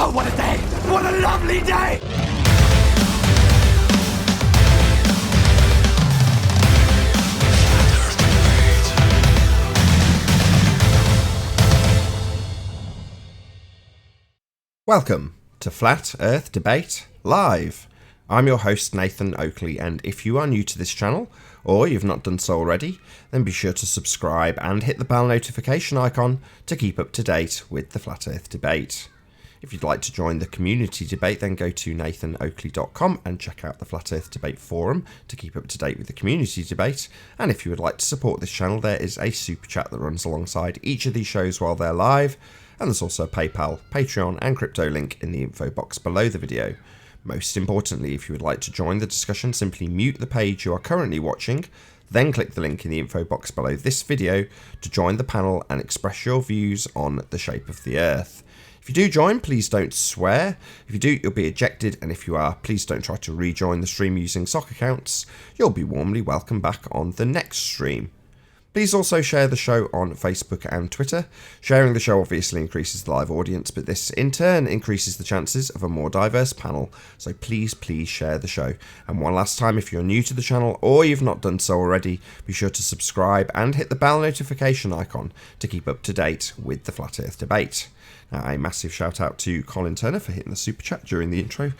Oh, what a day! What a lovely day! Welcome to Flat Earth Debate Live. I'm your host Nathan Oakley, and if you are new to this channel, or you've not done so already, then be sure to subscribe and hit the bell notification icon to keep up to date with the Flat Earth Debate. If you'd like to join the community debate, then go to nathanoakley.com and check out the Flat Earth Debate forum to keep up to date with the community debate. And if you would like to support this channel, there is a super chat that runs alongside each of these shows while they're live. And there's also a PayPal, Patreon and crypto link in the info box below the video. Most importantly, if you would like to join the discussion, simply mute the page you are currently watching, then click the link in the info box below this video to join the panel and express your views on the shape of the Earth. If you do join, please don't swear. If you do, you'll be ejected, and if you are, please don't try to rejoin the stream using sock accounts. You'll be warmly welcomed back on the next stream. Please also share the show on Facebook and Twitter. Sharing the show obviously increases the live audience, but this in turn increases the chances of a more diverse panel, so please share the show. And one last time, if you're new to the channel or you've not done so already, be sure to subscribe and hit the bell notification icon to keep up to date with the Flat Earth Debate. Now, a massive shout out to Colin Turner for hitting the super chat during the intro.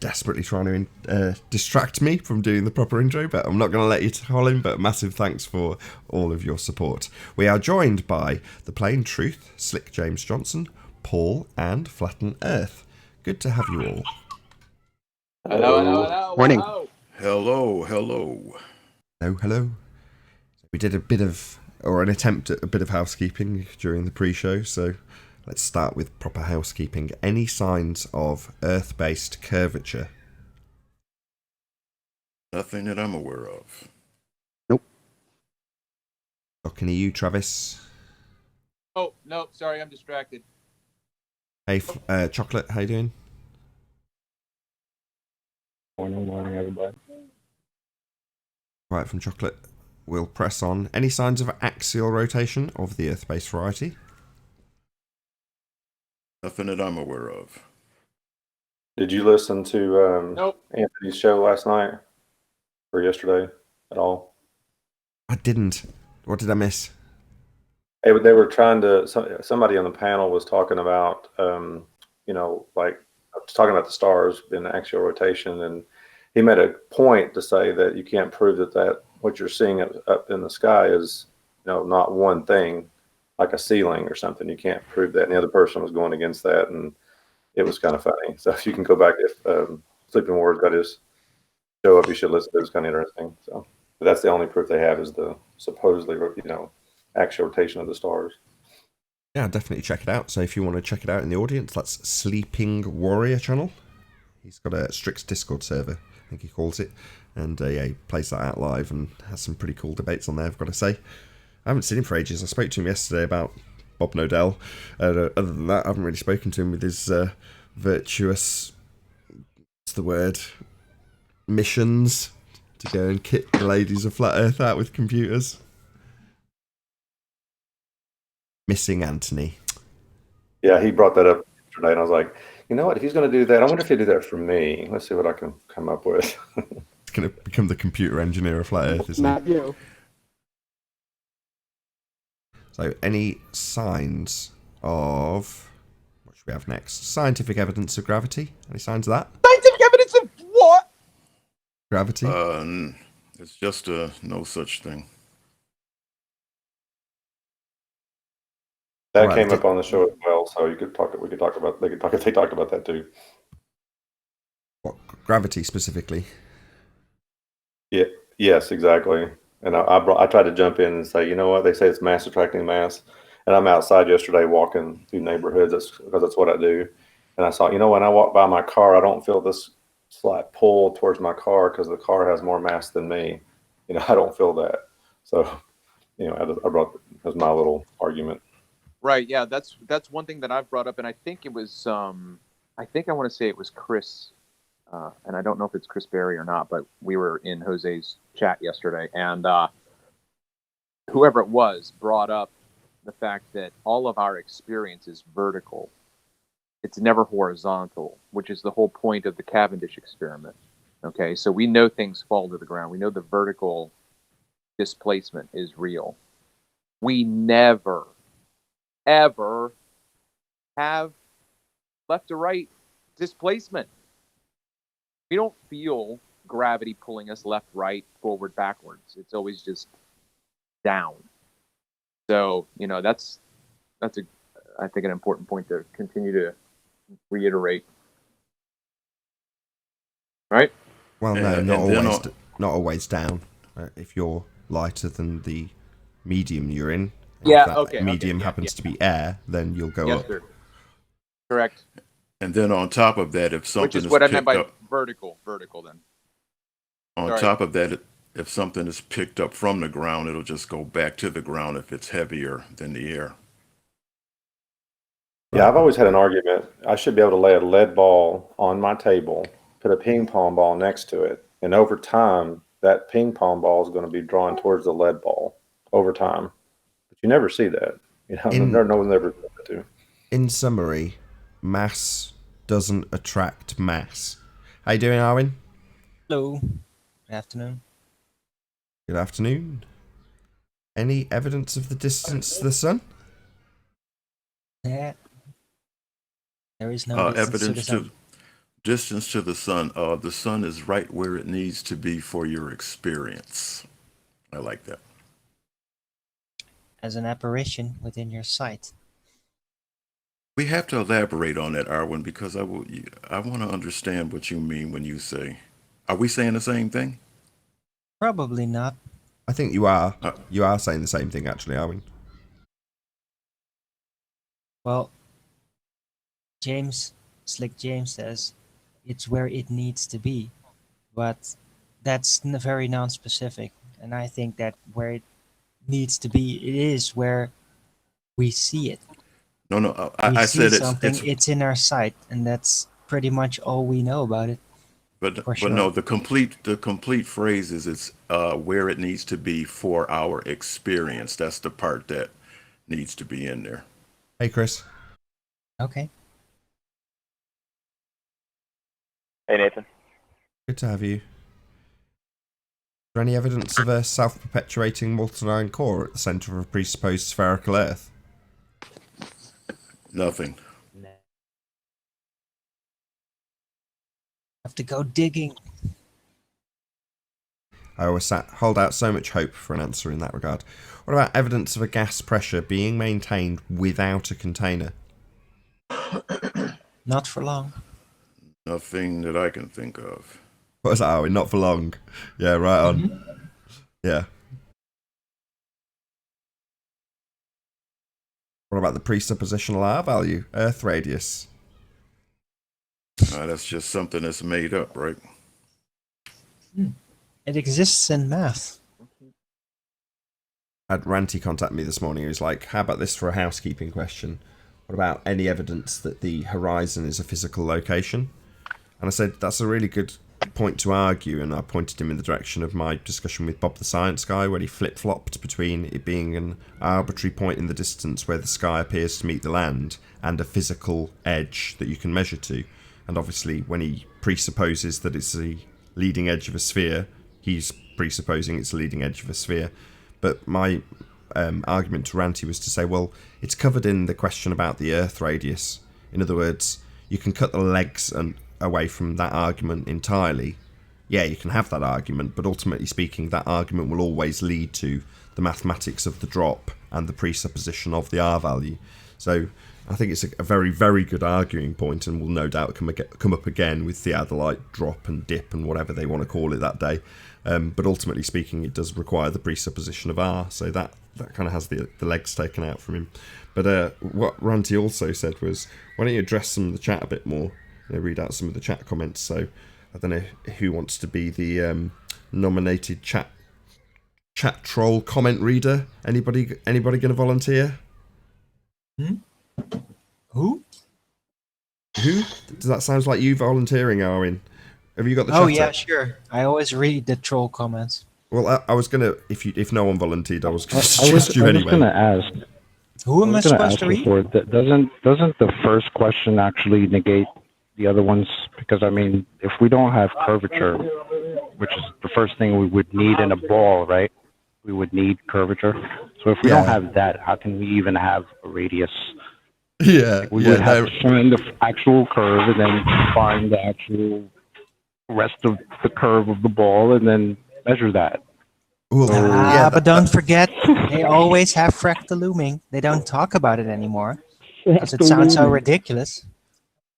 Desperately trying to distract me from doing the proper intro, but I'm not going to let you, Colin, but massive thanks for all of your support. We are joined by The Plain Truth, Slick James Johnson, Paul, and Flatten Earth. Good to have you all. Hello. Morning. Hello. Hello. We did an attempt at a bit of housekeeping during the pre-show, so let's start with proper housekeeping. Any signs of Earth-based curvature? Nothing that I'm aware of. Nope. Talking to you, Travis. Oh, no, sorry, I'm distracted. Hey, Chocolate, how you doing? Morning, everybody. Right, from Chocolate, we'll press on. Any signs of axial rotation of the Earth-based variety? Nothing that I'm aware of. Did you listen to Nope. Anthony's show last night or yesterday at all? I didn't. What did I miss? They were trying to. Somebody on the panel was talking about, like talking about the stars in axial rotation, and he made a point to say that you can't prove that what you're seeing up in the sky is, not one thing, like a ceiling or something. You can't prove that. And the other person was going against that, and it was kind of funny. So if you can go back, if Sleeping Wars got his show up, you should listen. It was kind of interesting. So, but that's the only proof they have is the supposedly, actual rotation of the stars. Yeah, definitely check it out. So if you want to check it out in the audience, that's Sleeping Warrior channel. He's got a Strix Discord server, I think he calls it. And he plays that out live and has some pretty cool debates on there, I've got to say. I haven't seen him for ages. I spoke to him yesterday about Bob Nodell. Other than that, I haven't really spoken to him with his virtuous, what's the word, missions to go and kick the ladies of Flat Earth out with computers. Missing Anthony. Yeah, he brought that up yesterday, and I was like, you know what? If he's going to do that, I wonder if he'd do that for me. Let's see what I can come up with. He's going to become the computer engineer of Flat Earth, isn't Not he? you. So, any signs of... What should we have next? Scientific evidence of gravity? Any signs of that? Scientific evidence of what? Gravity? It's just no such thing. That Right, came up on the show as well, so you could talk. We could talk about. They talked about that too. What, gravity specifically? Yeah. Yes, exactly. And I tried to jump in and say, you know what? They say it's mass attracting mass, and I'm outside yesterday walking through neighborhoods. Because that's what I do. And I saw, when I walk by my car, I don't feel this slight pull towards my car because the car has more mass than me. I don't feel that. So, I brought as my little argument. Right, yeah, that's one thing that I've brought up, and I think it was, I want to say it was Chris, and I don't know if it's Chris Berry or not, but we were in Jose's chat yesterday, and whoever it was brought up the fact that all of our experience is vertical, it's never horizontal, which is the whole point of the Cavendish experiment. Okay, so we know things fall to the ground. We know the vertical displacement is real. We never, ever have left to right displacement. We don't feel gravity pulling us left, right, forward, backwards. It's always just down. So, that's I think an important point to continue to reiterate. Right? Well, no, And not then always. Not always down. If you're lighter than the medium you're in, Yeah. if that Okay. medium yeah, happens to be air, then you'll go yes, up. sir. Correct. And then on top of that, if Which something is is what I meant picked by up, vertical. Then. on Sorry. top of that, if something is picked up from the ground, it'll just go back to the ground if it's heavier than the air. Yeah, I've always had an argument. I should be able to lay a lead ball on my table, put a ping pong ball next to it, and over time, that ping pong ball is going to be drawn towards the lead ball over time. But you never see that. No one ever does that to. In summary, mass doesn't attract mass. How you doing, Arwin? Hello. Good afternoon. Good afternoon. Any evidence of the distance to the sun? Yeah. There is no Evidence to distance to the sun. The sun is right where it needs to be for your experience. I like that. as an apparition within your sight. We have to elaborate on that, Arwin, because I want to understand what you mean when you say. Are we saying the same thing? Probably not. I think you are. You are saying the same thing, actually, Arwin. Well, Slick James says it's where it needs to be, but that's very non-specific, and I think that where it needs to be, it is where we see it. No. We I see said something, it's in our sight, and that's pretty much all we know about it. But For sure. no, the complete phrase is it's where it needs to be for our experience. That's the part that needs to be in there. Hey, Chris. Okay. Hey, Nathan. Good to have you. Is there any evidence of a self-perpetuating molten iron core at the centre of a presupposed spherical Earth? Nothing. Have to go digging. I always hold out so much hope for an answer in that regard. What about evidence of a gas pressure being maintained without a container? Not for long. Nothing that I can think of. What was that, Owen? Not for long. Yeah, right on. Mm-hmm. Yeah. What about the presuppositional R value? Earth radius? That's just something that's made up, right? It exists in math. I had Ranty contact me this morning. He was like, how about this for a housekeeping question? What about any evidence that the horizon is a physical location? And I said, that's a really good point to argue, and I pointed him in the direction of my discussion with Bob the Science Guy, where he flip-flopped between it being an arbitrary point in the distance where the sky appears to meet the land and a physical edge that you can measure to. And obviously, when he presupposes that it's the leading edge of a sphere, he's presupposing it's the leading edge of a sphere. But my argument to Ranty was to say, well, it's covered in the question about the Earth radius. In other words, you can cut the legs away from that argument entirely. Yeah, you can have that argument, but ultimately speaking, that argument will always lead to the mathematics of the drop and the presupposition of the R value. So I think it's a very, very good arguing point, and will no doubt come up again with theodolite drop and dip and whatever they want to call it that day. But ultimately speaking, it does require the presupposition of R, so that kind of has the legs taken out from him. But what Ranty also said was, why don't you address some of the chat a bit more? Read out some of the chat comments. So I don't know who wants to be the nominated chat troll comment reader. Anybody going to volunteer? Who? Does that sound like you volunteering, Owen? Have you got the chat? Oh yeah, up? sure. I always read the troll comments. Well, I was gonna, if no one volunteered, I was gonna suggest you anyway. I was gonna ask. Who am I was going to supposed ask to read? before, doesn't the first question actually negate the other ones? Because I mean, if we don't have curvature, which is the first thing we would need in a ball, right? We would need curvature. So if we don't Yeah. have that, how can we even have a radius? Yeah, We yeah, would have no, to find the actual curve and then find the actual rest of the curve of the ball and then measure that. well, So yeah, But don't forget, they always have fractal looming. They don't talk about it anymore because it sounds so ridiculous.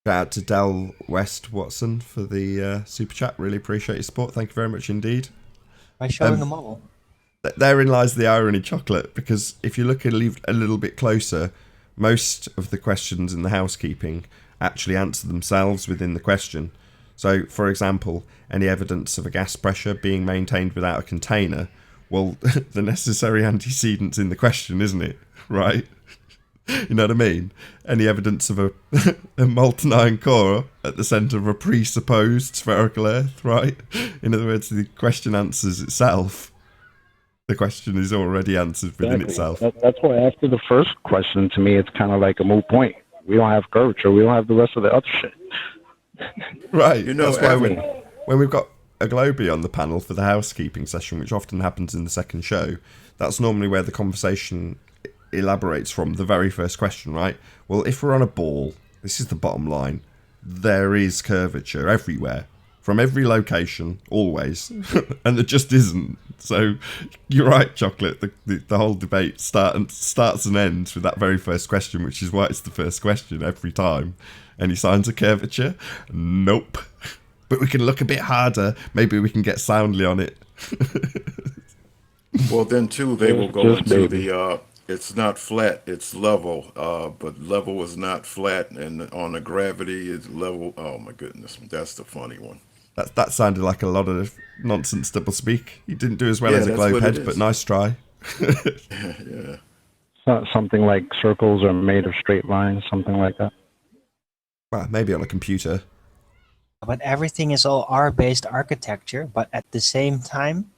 shout out to Del West Watson for the super chat. Really appreciate your support. Thank you very much indeed. By showing a model. Therein lies the irony, Chocolate, because if you look a little bit closer, most of the questions in the housekeeping actually answer themselves within the question. So, for example, any evidence of a gas pressure being maintained without a container, well, the necessary antecedent's in the question, isn't it? Right? You know what I mean? Any evidence of a molten iron core at the centre of a presupposed spherical Earth, right? In other words, the question answers itself. The question is already answered within itself. That's why after the first question, to me, it's kind of like a moot point. We don't have curvature. We don't have the rest of the other shit. Right. You know, That's why every- when we've got a Globie on the panel for the housekeeping session, which often happens in the second show, that's normally where the conversation elaborates from, the very first question, right? Well, if we're on a ball, this is the bottom line, there is curvature everywhere, from every location, always, and there just isn't. So you're right, Chocolate, the whole debate starts and ends with that very first question, which is why it's the first question every time. Any signs of curvature? Nope. But we can look a bit harder. Maybe we can get soundly on it. Well, then too, they will go Just into maybe. the it's not flat, it's level. But level is not flat, and on the gravity is level. Oh my goodness, that's the funny one. That sounded like a lot of nonsense doublespeak. You didn't do as well Yeah, as a that's what it globehead, is. but nice try. Yeah. Something like circles are made of straight lines, something like that. Well, maybe on a computer. But everything is all R-based architecture, but at the same time,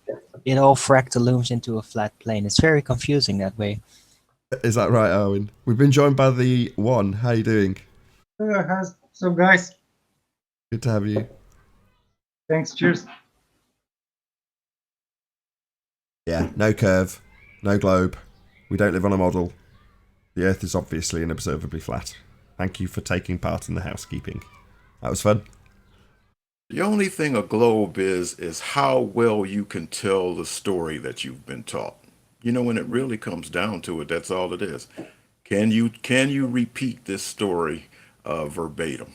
it all fractal looms into a flat plane. It's very confusing that way. Is that right, Owen? We've been joined by the one. How you doing? How's some guys? Good to have you. Thanks. Cheers. Yeah, no curve, no globe. We don't live on a model. The Earth is obviously and observably flat. Thank you for taking part in the housekeeping. That was fun. The only thing a globe is how well you can tell the story that you've been taught. You know, when it really comes down to it, that's all it is. Can you repeat this story verbatim?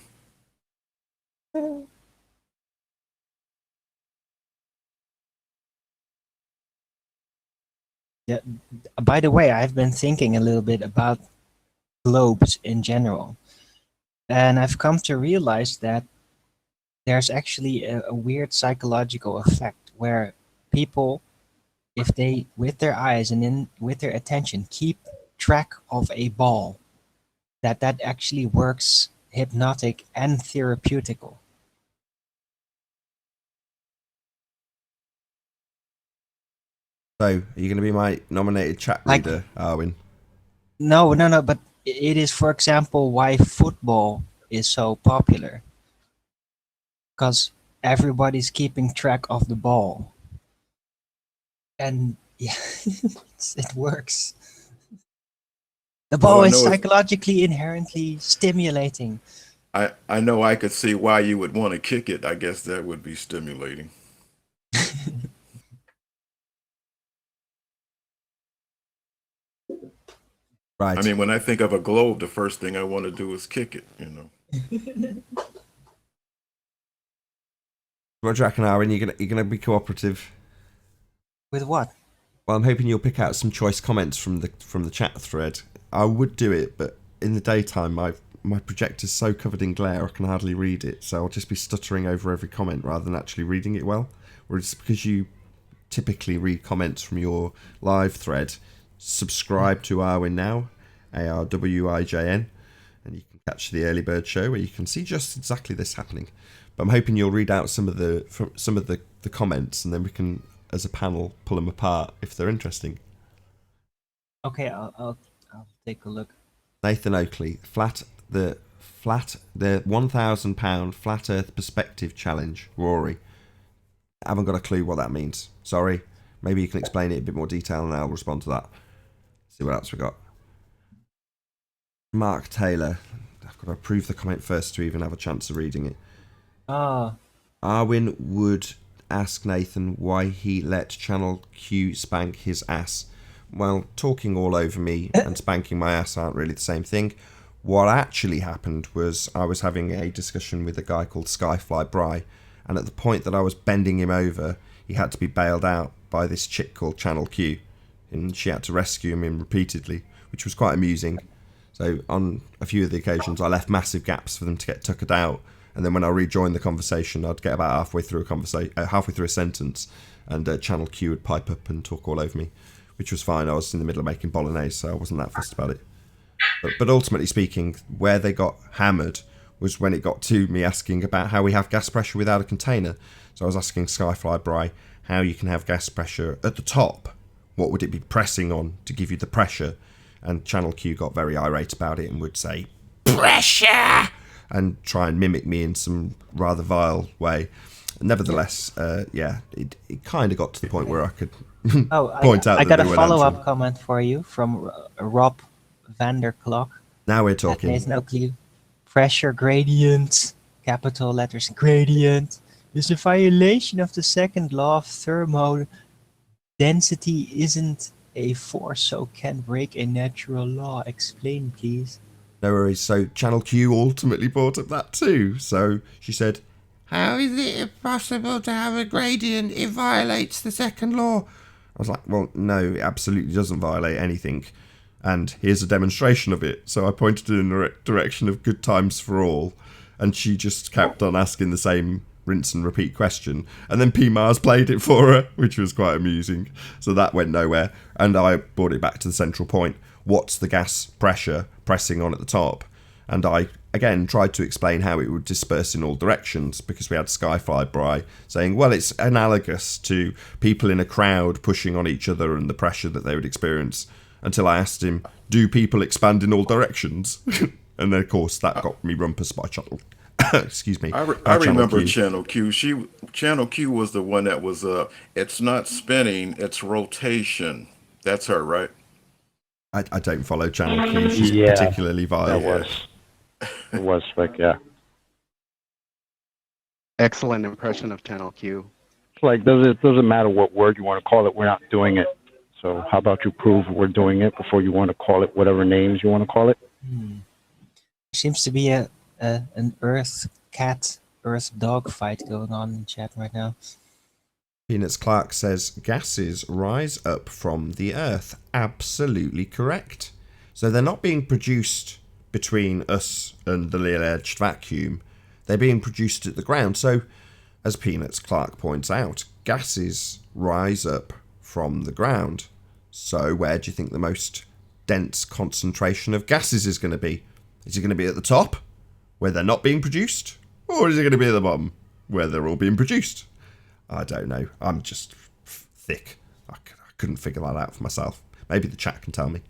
Yeah. By the way, I've been thinking a little bit about globes in general, and I've come to realize that there's actually a weird psychological effect where people, if they, with their eyes and with their attention, keep track of a ball, that actually works hypnotic and therapeutical. So, are you going to be my nominated chat Like- reader, Arwin? No, but it is, for example, why football is so popular. Because everybody's keeping track of the ball. And yeah, it works. The ball Well, I is know it's- psychologically inherently stimulating. I know I could see why you would want to kick it. I guess that would be stimulating. Right. I mean, when I think of a globe, the first thing I want to do is kick it, you know. Roger and Arwin, you're gonna be cooperative. With what? Well, I'm hoping you'll pick out some choice comments from the chat thread. I would do it, but in the daytime, my projector's so covered in glare I can hardly read it, so I'll just be stuttering over every comment rather than actually reading it well. Whereas because you typically read comments from your live thread, subscribe to Arwin now, ARWIJN, and you can catch the early bird show where you can see just exactly this happening. But I'm hoping you'll read out some of the comments, and then we can, as a panel, pull them apart if they're interesting. Okay, I'll take a look. Nathan Oakley, the £1,000 flat Earth perspective challenge. Rory, I haven't got a clue what that means. Sorry. Maybe you can explain it in a bit more detail, and I'll respond to that. See what else we got. Mark Taylor. I've got to approve the comment first to even have a chance of reading it. Arwin would ask Nathan why he let Channel Q spank his ass. Well, talking all over me and spanking my ass aren't really the same thing. What actually happened was I was having a discussion with a guy called Skyfly Bry, and at the point that I was bending him over, he had to be bailed out by this chick called Channel Q, and she had to rescue him repeatedly, which was quite amusing. So on a few of the occasions, I left massive gaps for them to get tuckered out, and then when I rejoined the conversation, I'd get about halfway through a sentence, and Channel Q would pipe up and talk all over me, which was fine. I was in the middle of making bolognese, so I wasn't that fussed about it. But ultimately speaking, where they got hammered was when it got to me asking about how we have gas pressure without a container. So I was asking Skyfly Bry how you can have gas pressure at the top. What would it be pressing on to give you the pressure? And Channel Q got very irate about it and would say, pressure! And try and mimic me in some rather vile way. Nevertheless, it kind of got to the point where I could point out I that got a they weren't follow-up answering. comment for you from Rob Vanderklok. Now we're talking. There's no clue. Pressure gradient, capital letters gradient, is a violation of the second law of thermodynamics. Density isn't a force, so can break a natural law. Explain, please. No worries. So Channel Q ultimately brought up that too. So she said, how is it possible to have a gradient? It violates the second law. I was like, well, no, it absolutely doesn't violate anything. And here's a demonstration of it. So I pointed in the direction of good times for all. And she just kept on asking the same rinse and repeat question. And then P. Mars played it for her, which was quite amusing. So that went nowhere. And I brought it back to the central point. What's the gas pressure pressing on at the top? And I, again, tried to explain how it would disperse in all directions, because we had Skyfly Bry saying, well, it's analogous to people in a crowd pushing on each other and the pressure that they would experience. Until I asked him, do people expand in all directions? And then, of course, that got me rumpus by Channel. Excuse me. I remember Channel Q. Channel Q was the one that was, it's not spinning, it's rotation. That's her, right? I don't follow Channel Q. She's particularly vile. It was like, yeah. Excellent impression of Channel Q. It's like, doesn't matter what word you want to call it, we're not doing it. So how about you prove we're doing it before you want to call it whatever names you want to call it? Seems to be an Earth cat, Earth dog fight going on in chat right now. Peanuts Clark says, gases rise up from the Earth. Absolutely correct. So they're not being produced between us and the alleged vacuum. They're being produced at the ground. So, as Peanuts Clark points out, gases rise up from the ground. So where do you think the most dense concentration of gases is going to be? Is it going to be at the top, where they're not being produced? Or is it going to be at the bottom, where they're all being produced? I don't know. I'm just thick. I couldn't figure that out for myself. Maybe the chat can tell me.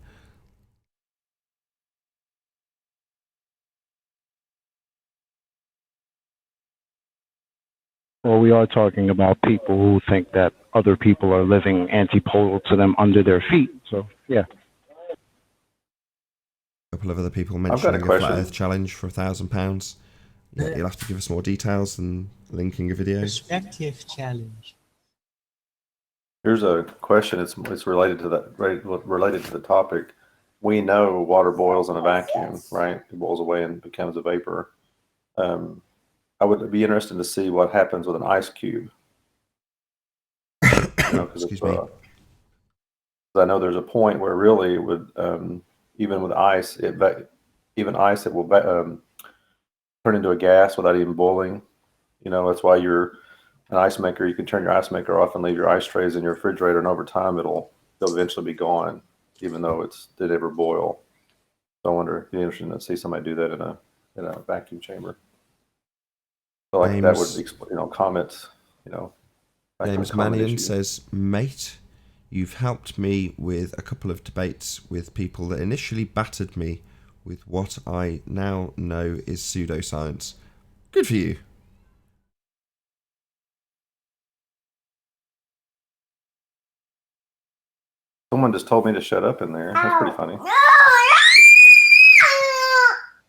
Well, we are talking about people who think that other people are living antipodal to them under their feet. So, yeah. A couple of other people mentioning a flat Earth challenge for £1,000. Yeah, you'll have to give us more details and linking a video. Perspective challenge. Here's a question. It's related to that. Related to the topic. We know water boils in a vacuum, right? It boils away and becomes a vapor. I would be interested to see what happens with an ice cube. Excuse me. I know there's a point where really it would, even with ice, it will turn into a gas without even boiling. That's why you're an ice maker. You can turn your ice maker off and leave your ice trays in your refrigerator, and over time they'll eventually be gone, even though did ever boil. So I wonder, it'd be interesting to see somebody do that in a vacuum chamber. So like that would, comments, James Mannion says, mate, You've helped me with a couple of debates with people that initially battered me with what I now know is pseudoscience. Good for you. Someone just told me to shut up in there. That's pretty funny.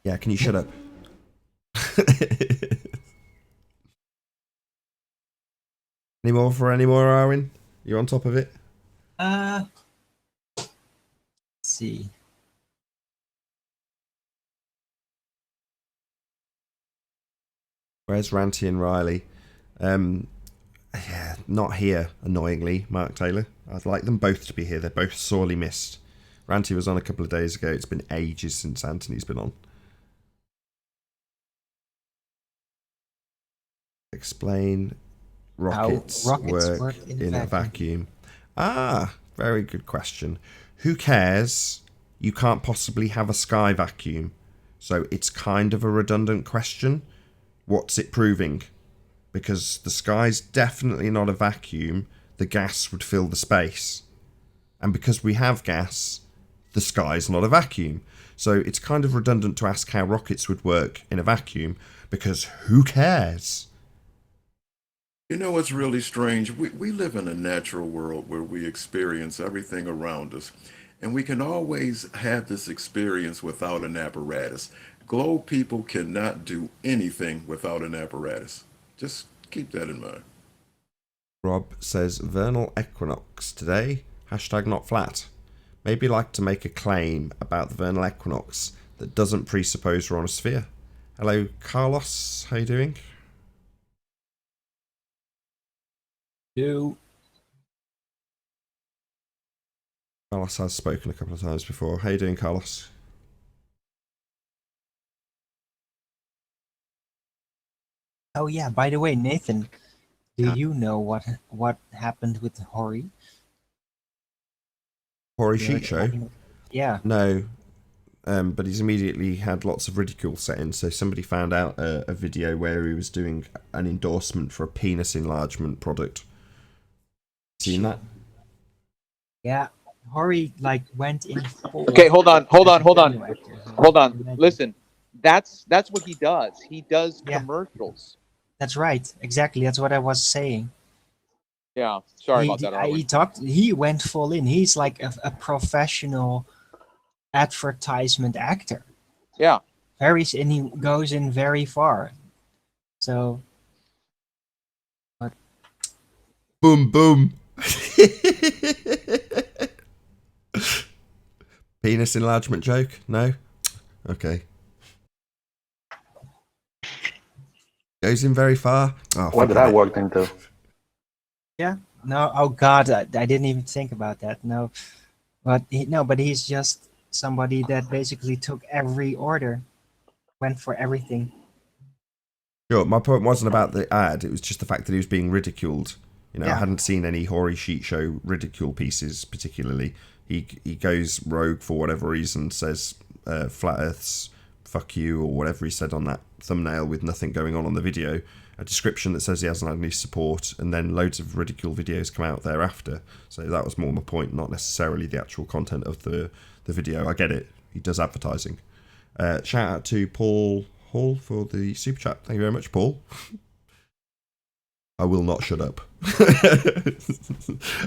Yeah, can you shut up? Any more, Arwen? You on top of it? Let's see. Where's Ranty and Riley? Yeah, not here, annoyingly, Mark Taylor. I'd like them both to be here. They're both sorely missed. Ranty was on a couple of days ago. It's been ages since Anthony's been on. Explain rockets work in a vacuum. Ah, very good question. Who cares? You can't possibly have a sky vacuum. So it's kind of a redundant question. What's it proving? Because the sky's definitely not a vacuum. The gas would fill the space. And because we have gas, the sky's not a vacuum. So it's kind of redundant to ask how rockets would work in a vacuum, because who cares? You know what's really strange? We live in a natural world where we experience everything around us, and we can always have this experience without an apparatus. Globe people cannot do anything without an apparatus. Just keep that in mind. Rob says vernal equinox today, hashtag not flat. Maybe like to make a claim about the vernal equinox that doesn't presuppose we're on a sphere. Hello, Carlos, how you doing? Carlos has spoken a couple of times before. How you doing, Carlos? Oh yeah, by the way, Nathan, do you know what happened with Hori? Hori Sheet Show? Yeah. No, but he's immediately had lots of ridicule set in. So somebody found out a video where he was doing an endorsement for a penis enlargement product. Seen that? Yeah, Hori went in. Okay, hold on. Listen, that's what he does. He does commercials. That's right. Exactly. That's what I was saying. Yeah. Sorry about that. He went full in. He's like a professional advertisement actor. Yeah. And he goes in very far. So. But... Boom, boom. Penis enlargement joke? No? Okay. Goes in very far. Oh, what did I walk into? Yeah. No. Oh God, I didn't even think about that. No, but he's just somebody that basically took every order, went for everything. Sure. My point wasn't about the ad. It was just the fact that he was being ridiculed. You know, Yeah. I hadn't seen any Hori Sheet Show ridicule pieces particularly. He goes rogue for whatever reason, says flat Earths, fuck you, or whatever he said on that thumbnail with nothing going on the video. A description that says he hasn't had any support, and then loads of ridicule videos come out thereafter. So that was more my point, not necessarily the actual content of the video. I get it. He does advertising. Shout out to Paul Hall for the super chat. Thank you very much, Paul. I will not shut up.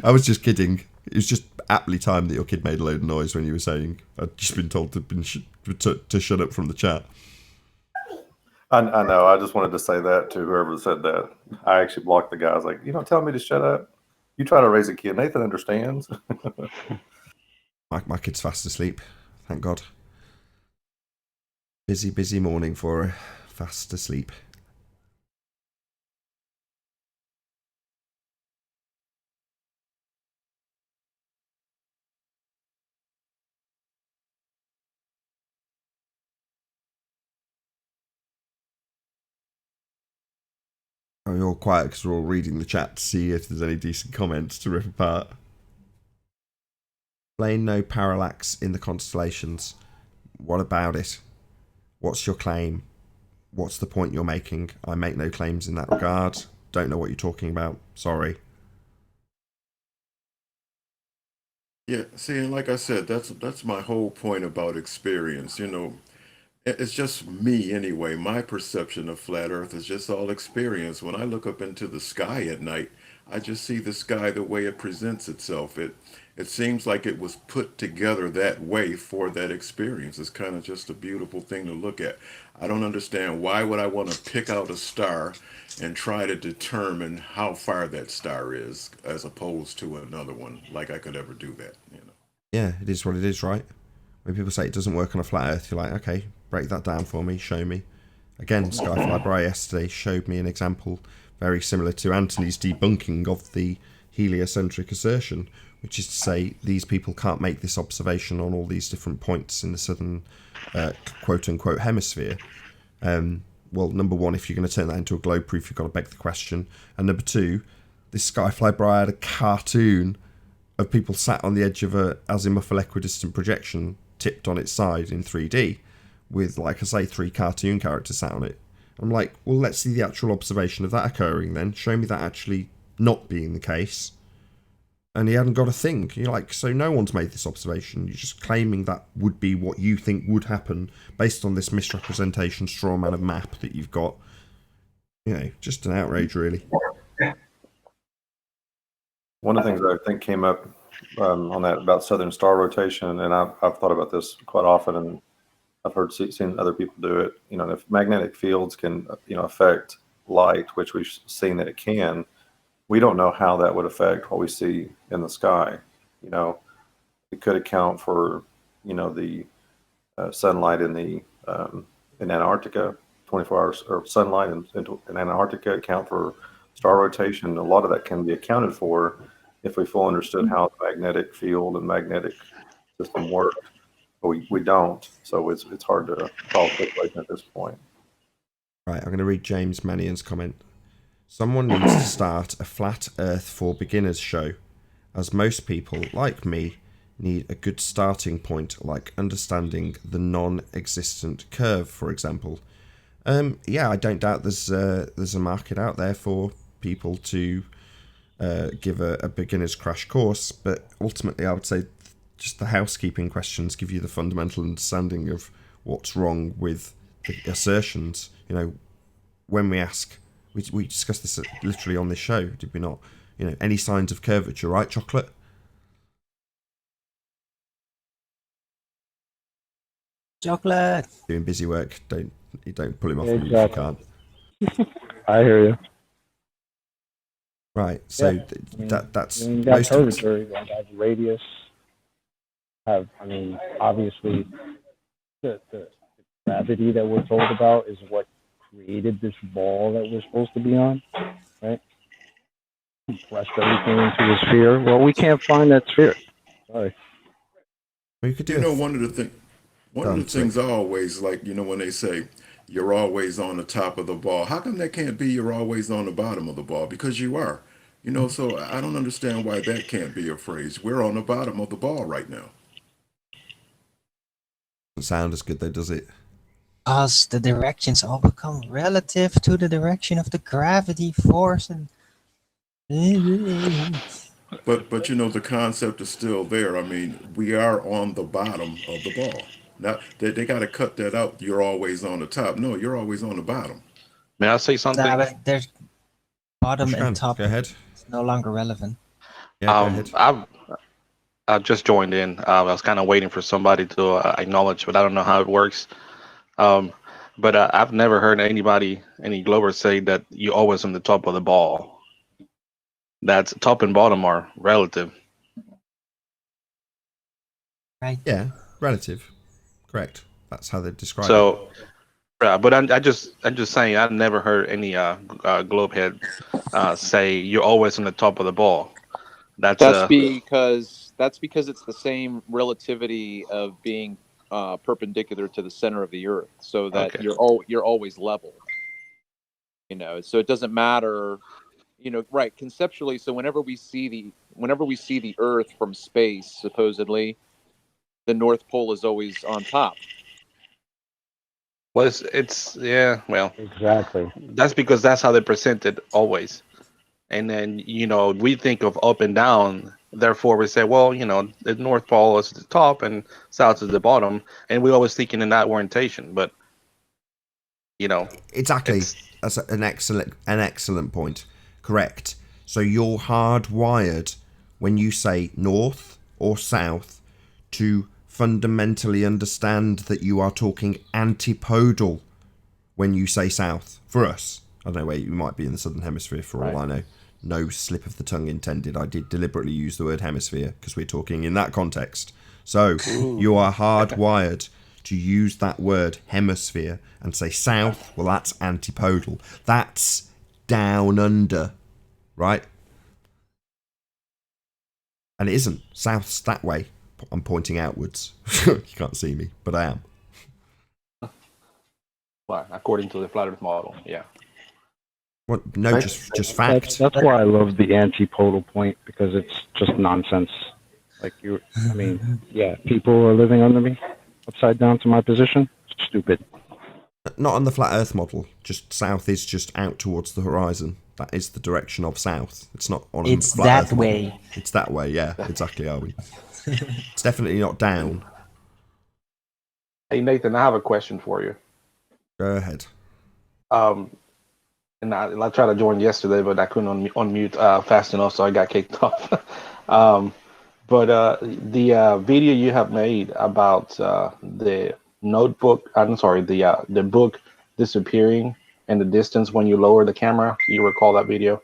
I was just kidding. It was just aptly timed that your kid made a load of noise when you were saying I'd just been told to shut up from the chat. I know. I just wanted to say that to whoever said that. I actually blocked the guy. I was like, you don't tell me to shut up. You try to raise a kid. Nathan understands. My kid's fast asleep. Thank God. Busy morning for her. Fast asleep. We're all quiet because we're all reading the chat to see if there's any decent comments to rip apart. Explain no parallax in the constellations. What about it? What's your claim? What's the point you're making? I make no claims in that regard. Don't know what you're talking about. Sorry. Yeah, see, and like I said, that's my whole point about experience. You know, it's just me anyway. My perception of flat Earth is just all experience. When I look up into the sky at night, I just see the sky the way it presents itself. It seems like it was put together that way for that experience. It's kind of just a beautiful thing to look at. I don't understand why would I want to pick out a star and try to determine how far that star is as opposed to another one. Like I could ever do that, you know. Yeah, it is what it is, right? When people say it doesn't work on a flat Earth, you're like, okay, break that down for me, show me. Again, Skyfly Bry yesterday showed me an example very similar to Anthony's debunking of the heliocentric assertion, which is to say these people can't make this observation on all these different points in the southern quote-unquote hemisphere. Well, number one, if you're going to turn that into a globe proof, you've got to beg the question. And number two, this Skyfly Bry had a cartoon of people sat on the edge of a azimuthal equidistant projection tipped on its side in 3D with, like I say, 3 cartoon characters sat on it. I'm like, well, let's see the actual observation of that occurring then. Show me that actually not being the case. And he hadn't got a thing. You're like, so no one's made this observation. You're just claiming that would be what you think would happen based on this misrepresentation straw man of map that you've got. You know, just an outrage, really. One of the things that I think came up on that about southern star rotation, and I've thought about this quite often, and I've seen other people do it. You know, if magnetic fields can, affect light, which we've seen that it can, we don't know how that would affect what we see in the sky. You know, it could account for, the sunlight in Antarctica, 24 hours, or sunlight in Antarctica account for star rotation. A lot of that can be accounted for if we fully understood how the magnetic field and magnetic system work. But we don't, so it's hard to call speculation at this point. Right, I'm going to read James Manion's comment. Someone needs to start a Flat Earth for Beginners show, as most people, like me, need a good starting point, like understanding the non-existent curve, for example. Yeah, I don't doubt there's a market out there for people to give a beginner's crash course, but ultimately I would say just the housekeeping questions give you the fundamental understanding of what's wrong with the assertions. You know, when we ask, we discussed this literally on this show, did we not? You know, any signs of curvature, right, Chocolate? Chocolate. Doing busy work. Don't pull him off mute if you can't. I hear you. Right. So Yeah, that's you got most of curvature, you have radius. Obviously, the gravity that we're told about is what created this ball that we're supposed to be on, right? Compressed everything into a sphere. Well, we can't find that sphere. Sorry. Well, you could do. You know, one of the things I always like, when they say you're always on the top of the ball, how come that can't be you're always on the bottom of the ball? Because you are. So I don't understand why that can't be a phrase. We're on the bottom of the ball right now. Doesn't sound as good though, does it? As the directions all become relative to the direction of the gravity force and But the concept is still there. I mean, we are on the bottom of the ball. Now they got to cut that out. You're always on the top. No, you're always on the bottom. May I say something? nah, but there's bottom Sure can. and top. Go ahead. It's no longer relevant. Yeah, go ahead. I've just joined in. I was kind of waiting for somebody to acknowledge, but I don't know how it works. But I've never heard any Glober say that you're always on the top of the ball. That's top and bottom are relative. Right. Yeah, relative. Correct. That's how they describe it. So, but I'm just saying I've never heard any globe head say you're always on the top of the ball. That's because it's the same relativity of being perpendicular to the center of the Earth, so that Okay. you're always level. So it doesn't matter. Right, conceptually. So whenever we see the Earth from space, supposedly, the North Pole is always on top. Well, it's yeah. Well, Exactly. that's because that's how they present it always. And then we think of up and down therefore we say, well, the North Pole is the top and South is the bottom, and we always thinking in that orientation. But exactly, that's an excellent point. Correct. So you're hardwired when you say north or south to fundamentally understand that you are talking antipodal when you say south. For us, I don't know where you might be in the southern hemisphere. For all I know, no slip of the tongue intended. I did deliberately use the word hemisphere because we're talking in that context. So you are hardwired to use that word hemisphere and say south. Well, that's antipodal. That's down under, right? And it isn't. South's that way. I'm pointing outwards. You can't see me, but I am. Well, according to the flat Earth model, yeah. Well, no, just fact. That's why I love the antipodal point, because it's just nonsense. Like people are living under me, upside down to my position. Stupid. Not on the flat Earth model. Just south is just out towards the horizon. That is the direction of south. It's not on. It's a flat that Earth model. way. It's that way. Yeah, exactly. Are we? It's definitely not down. Hey Nathan, I have a question for you. Go ahead. And I tried to join yesterday, but I couldn't unmute fast enough, so I got kicked off. But the video you have made about the notebook, I'm sorry, the book disappearing in the distance when you lower the camera, you recall that video?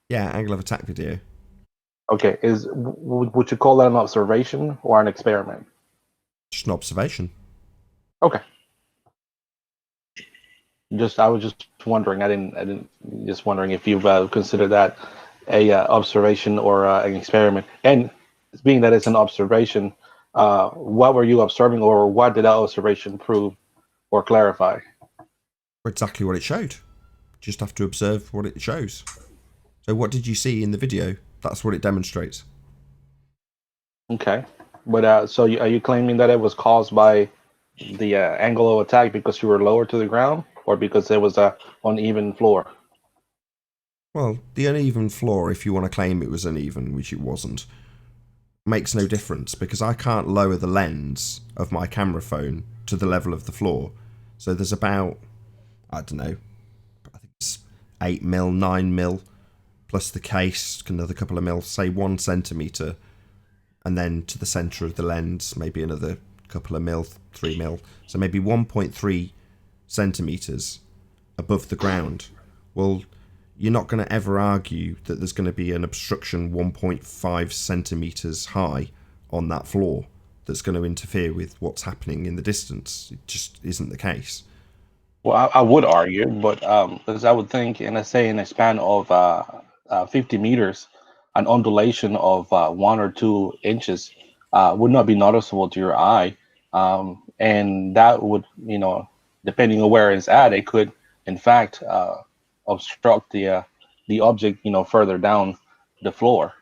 Yeah, angle of attack video. Okay, would you call that an observation or an experiment? Just an observation. Okay. I was just wondering. I didn't. Just wondering if you've considered that a observation or an experiment. And being that it's an observation, what were you observing, or what did that observation prove or clarify? Exactly what it showed. Just have to observe what it shows. So, what did you see in the video? That's what it demonstrates. Okay, but so are you claiming that it was caused by the angle of attack because you were lower to the ground, or because there was a uneven floor? Well, the uneven floor, if you want to claim it was uneven, which it wasn't, makes no difference because I can't lower the lens of my camera phone to the level of the floor. So there's about, I don't know, I think it's 8mm, 9mm, plus the case, another couple of mil, say 1 centimetre, and then to the centre of the lens, maybe another couple of mil, 3mm, so maybe 1.3 centimetres above the ground. Well, you're not going to ever argue that there's going to be an obstruction 1.5 centimetres high on that floor that's going to interfere with what's happening in the distance. It just isn't the case. Well, I would argue, but because I would think, and I say in a span of 50 meters, an undulation of 1 or 2 inches would not be noticeable to your eye, and that would, depending on where it's at, it could, in fact, obstruct the object, further down the floor.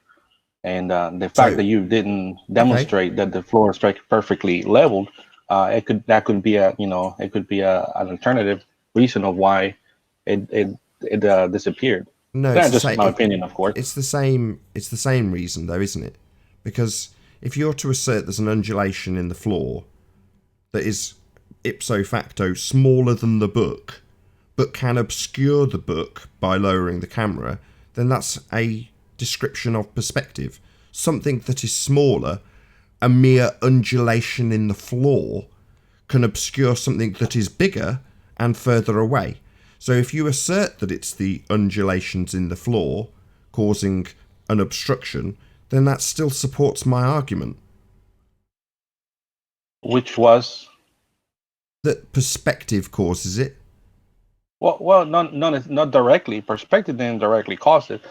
And the fact that you didn't demonstrate that the floor is perfectly leveled, that could be an alternative reason of why it disappeared. No, That's just my opinion, of course. It's the same reason, though, isn't it? Because if you're to assert there's an undulation in the floor that is ipso facto smaller than the book, but can obscure the book by lowering the camera, then that's a description of perspective. Something that is smaller, a mere undulation in the floor, can obscure something that is bigger and further away. So if you assert that it's the undulations in the floor causing an obstruction, then that still supports my argument. Which was? That perspective causes it. Well, not directly. Perspective didn't directly cause it.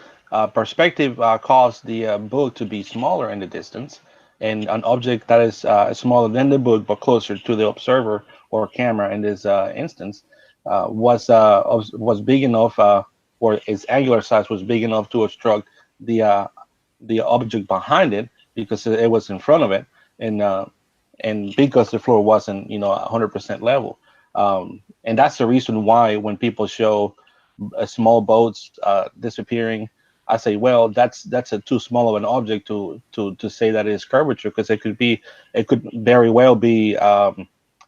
Perspective caused the book to be smaller in the distance, and an object that is smaller than the book but closer to the observer or camera in this instance was big enough, or its angular size was big enough to obstruct the object behind it because it was in front of it, and because the floor wasn't 100% level. And that's the reason why when people show small boats disappearing I say, well, that's a too small of an object to say that it is curvature, because it could very well be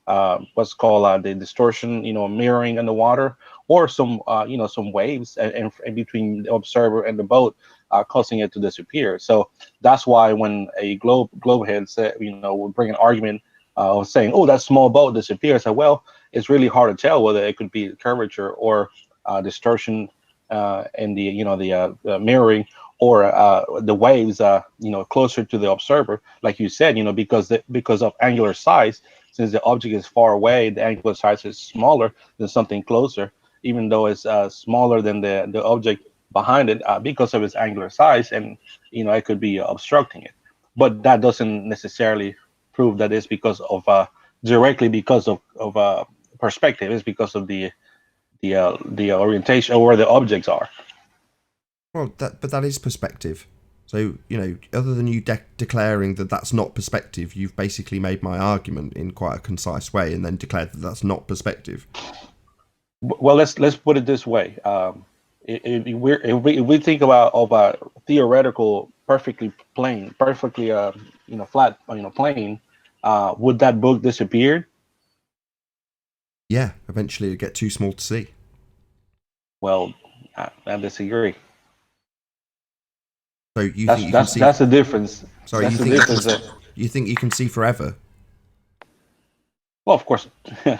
what's called the distortion, mirroring in the water, or some some waves in between the observer and the boat, causing it to disappear. So that's why when a globe head said, would bring an argument of saying, oh, that small boat disappears. So, well, it's really hard to tell whether it could be curvature or distortion in the mirroring, or the waves closer to the observer, like you said, because of angular size. Since the object is far away, the angular size is smaller than something closer, even though it's smaller than the object behind it, because of its angular size, and it could be obstructing it. But that doesn't necessarily prove that it's because of directly because of perspective. It's because of the orientation, or where the objects are. Well, but that is perspective. So, other than you declaring that that's not perspective, you've basically made my argument in quite a concise way, and then declared that that's not perspective. Well, let's put it this way. If we think about a theoretical, perfectly plane, perfectly flat plane, would that book disappear? Yeah, eventually it'd get too small to see. Well, I disagree. So you think you can see? That's the difference. Sorry, that's you think you can see forever? Well, of course. If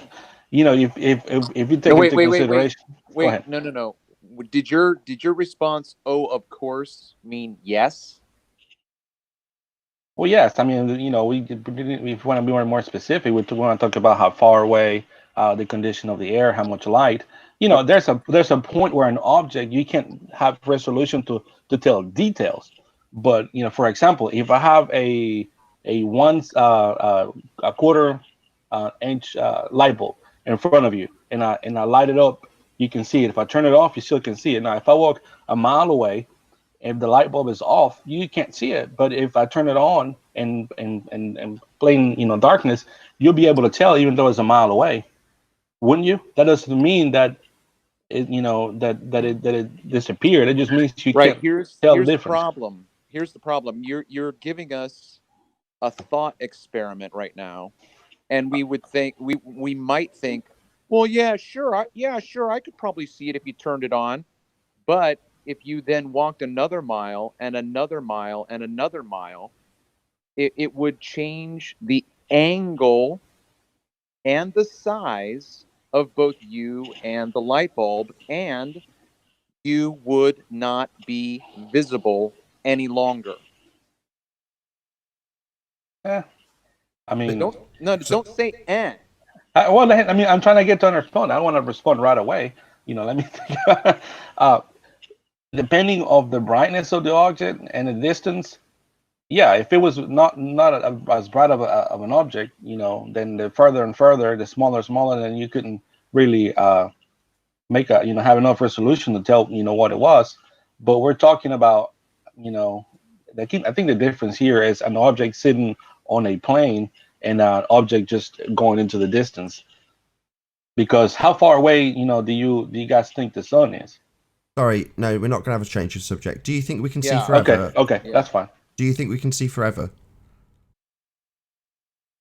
you take into consideration. Wait, no. Did your response, oh, of course, mean yes? Well, yes. I mean, if we want to be more specific, we want to talk about how far away, the condition of the air, how much light. There's a point where an object, you can't have resolution to tell details. But for example, if I have a quarter inch light bulb in front of you, and I light it up, you can see it. If I turn it off, you still can see it. Now, if I walk a mile away, if the light bulb is off, you can't see it. But if I turn it on and plain darkness, you'll be able to tell, even though it's a mile away, wouldn't you? That doesn't mean that it it disappeared. It just means you can't tell the difference. Here's the problem. You're giving us a thought experiment right now, and we might think, well, yeah, sure, I could probably see it if you turned it on, but if you then walked another mile and another mile and another mile, it would change the angle and the size of both you and the light bulb, and you would not be visible any longer. I mean, don't say eh. Well, I mean, I'm trying to get to respond. I don't want to respond right away. Let me think. Depending of the brightness of the object and the distance, yeah, if it was not as bright of an object, then the further and further, the smaller, then you couldn't really make have enough resolution to tell what it was. But we're talking about I think the difference here is an object sitting on a plane and an object just going into the distance. Because how far away do you guys think the sun is? Sorry, no, we're not going to have a change of subject. Do you think we can see forever? Okay, yeah. That's fine. Do you think we can see forever?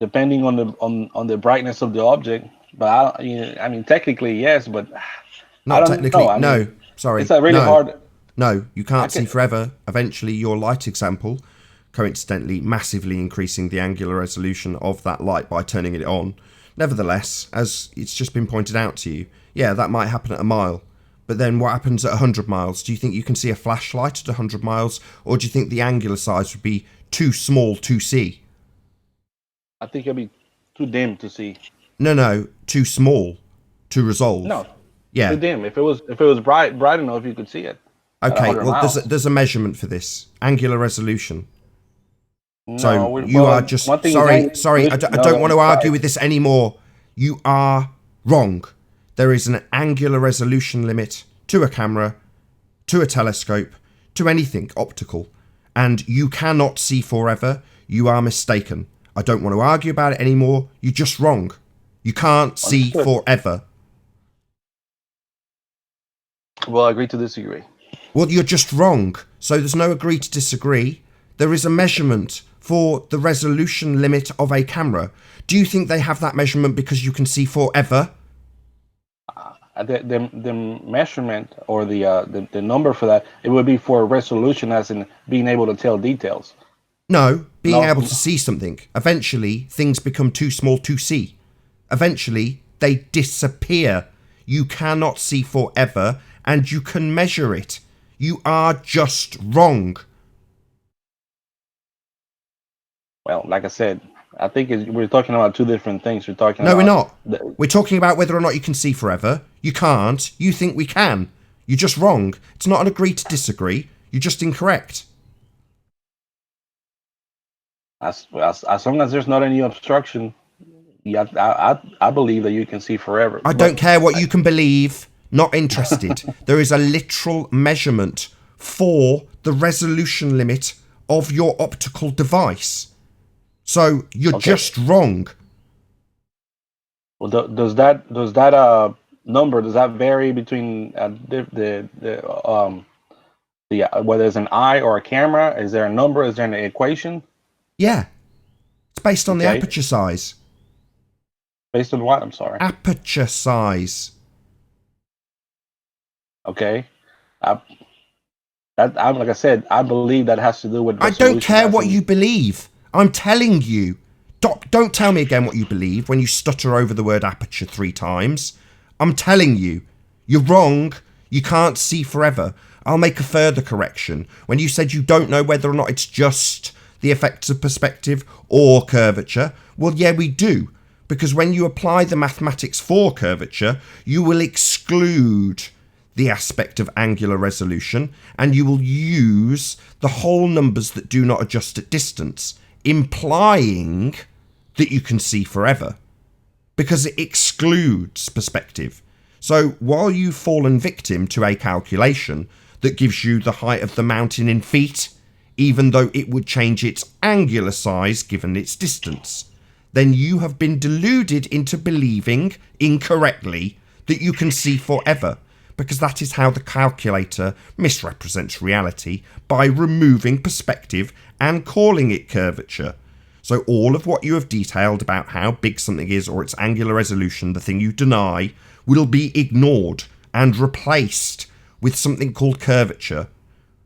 Depending on the brightness of the object, but I mean, technically yes, but not technically. No, sorry, it's a really hard. No, you can't see forever. Eventually, your light example, coincidentally, massively increasing the angular resolution of that light by turning it on. Nevertheless, as it's just been pointed out to you, yeah, that might happen at a mile. But then what happens at 100 miles? Do you think you can see a flashlight at 100 miles? Or do you think the angular size would be too small to see? I think it'd be too dim to see. No, too small to resolve. No, yeah, too dim. If it was bright enough, you could see it. Okay, well, there's a measurement for this. Angular resolution. No, so you are just... Sorry, I don't want to argue with this anymore. You are wrong. There is an angular resolution limit to a camera, to a telescope, to anything optical. And you cannot see forever. You are mistaken. I don't want to argue about it anymore. You're just wrong. You can't see forever. Well, I agree to disagree. Well, you're just wrong. So there's no agree to disagree. There is a measurement for the resolution limit of a camera. Do you think they have that measurement because you can see forever? The measurement or the number for that, it would be for resolution, as in being able to tell details. No, being able to see something. Eventually, things become too small to see. Eventually, they disappear. You cannot see forever, and you can measure it. You are just wrong. Well, like I said, I think we're talking about two different things. No, we're not. We're talking about whether or not you can see forever. You can't. You think we can. You're just wrong. It's not an agree to disagree. You're just incorrect. As long as there's not any obstruction, I believe that you can see forever. I don't care what you can believe. Not interested. There is a literal measurement for the resolution limit of your optical device. So you're just wrong. Well, does that number, does that vary between whether it's an eye or a camera? Is there a number? Is there an equation? Yeah. It's based on the aperture size. Based on what? I'm sorry. Aperture size. Okay. Like I said, I believe that has to do with I don't care what you believe. I'm telling you. Don't tell me again what you believe when you stutter over the word aperture 3 times. I'm telling you. You're wrong. You can't see forever. I'll make a further correction. When you said you don't know whether or not it's just the effects of perspective or curvature, well, yeah, we do. Because when you apply the mathematics for curvature, you will exclude the aspect of angular resolution, and you will use the whole numbers that do not adjust at distance, implying that you can see forever, because it excludes perspective. So while you've fallen victim to a calculation that gives you the height of the mountain in feet, even though it would change its angular size given its distance, then you have been deluded into believing incorrectly that you can see forever, because that is how the calculator misrepresents reality, by removing perspective and calling it curvature. So all of what you have detailed about how big something is or its angular resolution, the thing you deny, will be ignored and replaced with something called curvature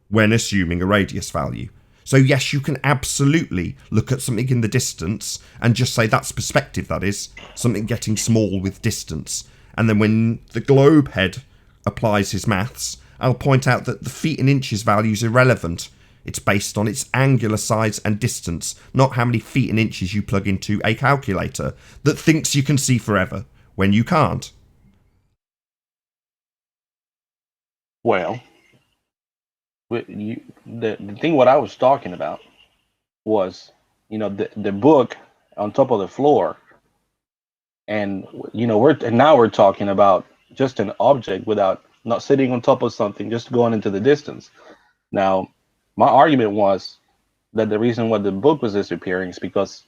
when assuming a radius value. So yes, you can absolutely look at something in the distance and just say that's perspective, that is, something getting small with distance. And then when the globe head applies his maths, I'll point out that the feet and inches value is irrelevant. It's based on its angular size and distance, not how many feet and inches you plug into a calculator that thinks you can see forever when you can't. Well, the thing what I was talking about was, the book on top of the floor, and now we're talking about just an object without not sitting on top of something, just going into the distance. Now, my argument was that the reason why the book was disappearing is because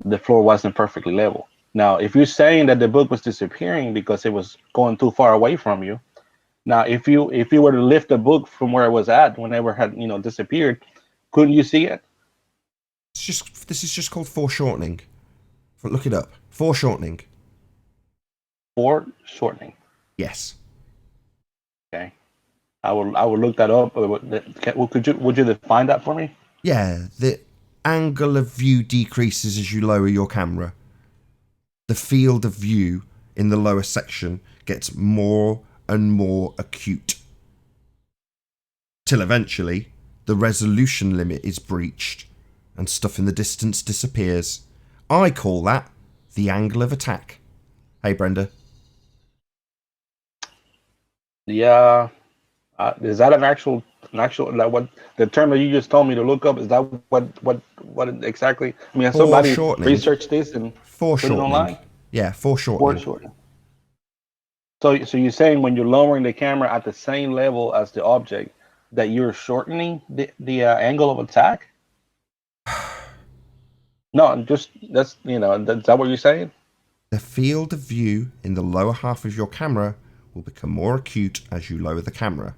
the floor wasn't perfectly level. Now, if you're saying that the book was disappearing because it was going too far away from you, now if you were to lift the book from where it was at whenever it had disappeared, couldn't you see it? This is just called foreshortening. Look it up. Foreshortening. Foreshortening. Yes. Okay. I will look that up. Would you define that for me? Yeah, the angle of view decreases as you lower your camera. The field of view in the lower section gets more and more acute, till eventually the resolution limit is breached and stuff in the distance disappears. I call that the angle of attack. Hey, Brenda. Yeah. Is that an actual like what the term that you just told me to look up? Is that what exactly? I mean, has somebody researched this and put it online? Yeah, foreshortening. Foreshortening. So you're saying when you're lowering the camera at the same level as the object, that you're shortening the angle of attack? No, that's is that what you're saying? The field of view in the lower half of your camera will become more acute as you lower the camera.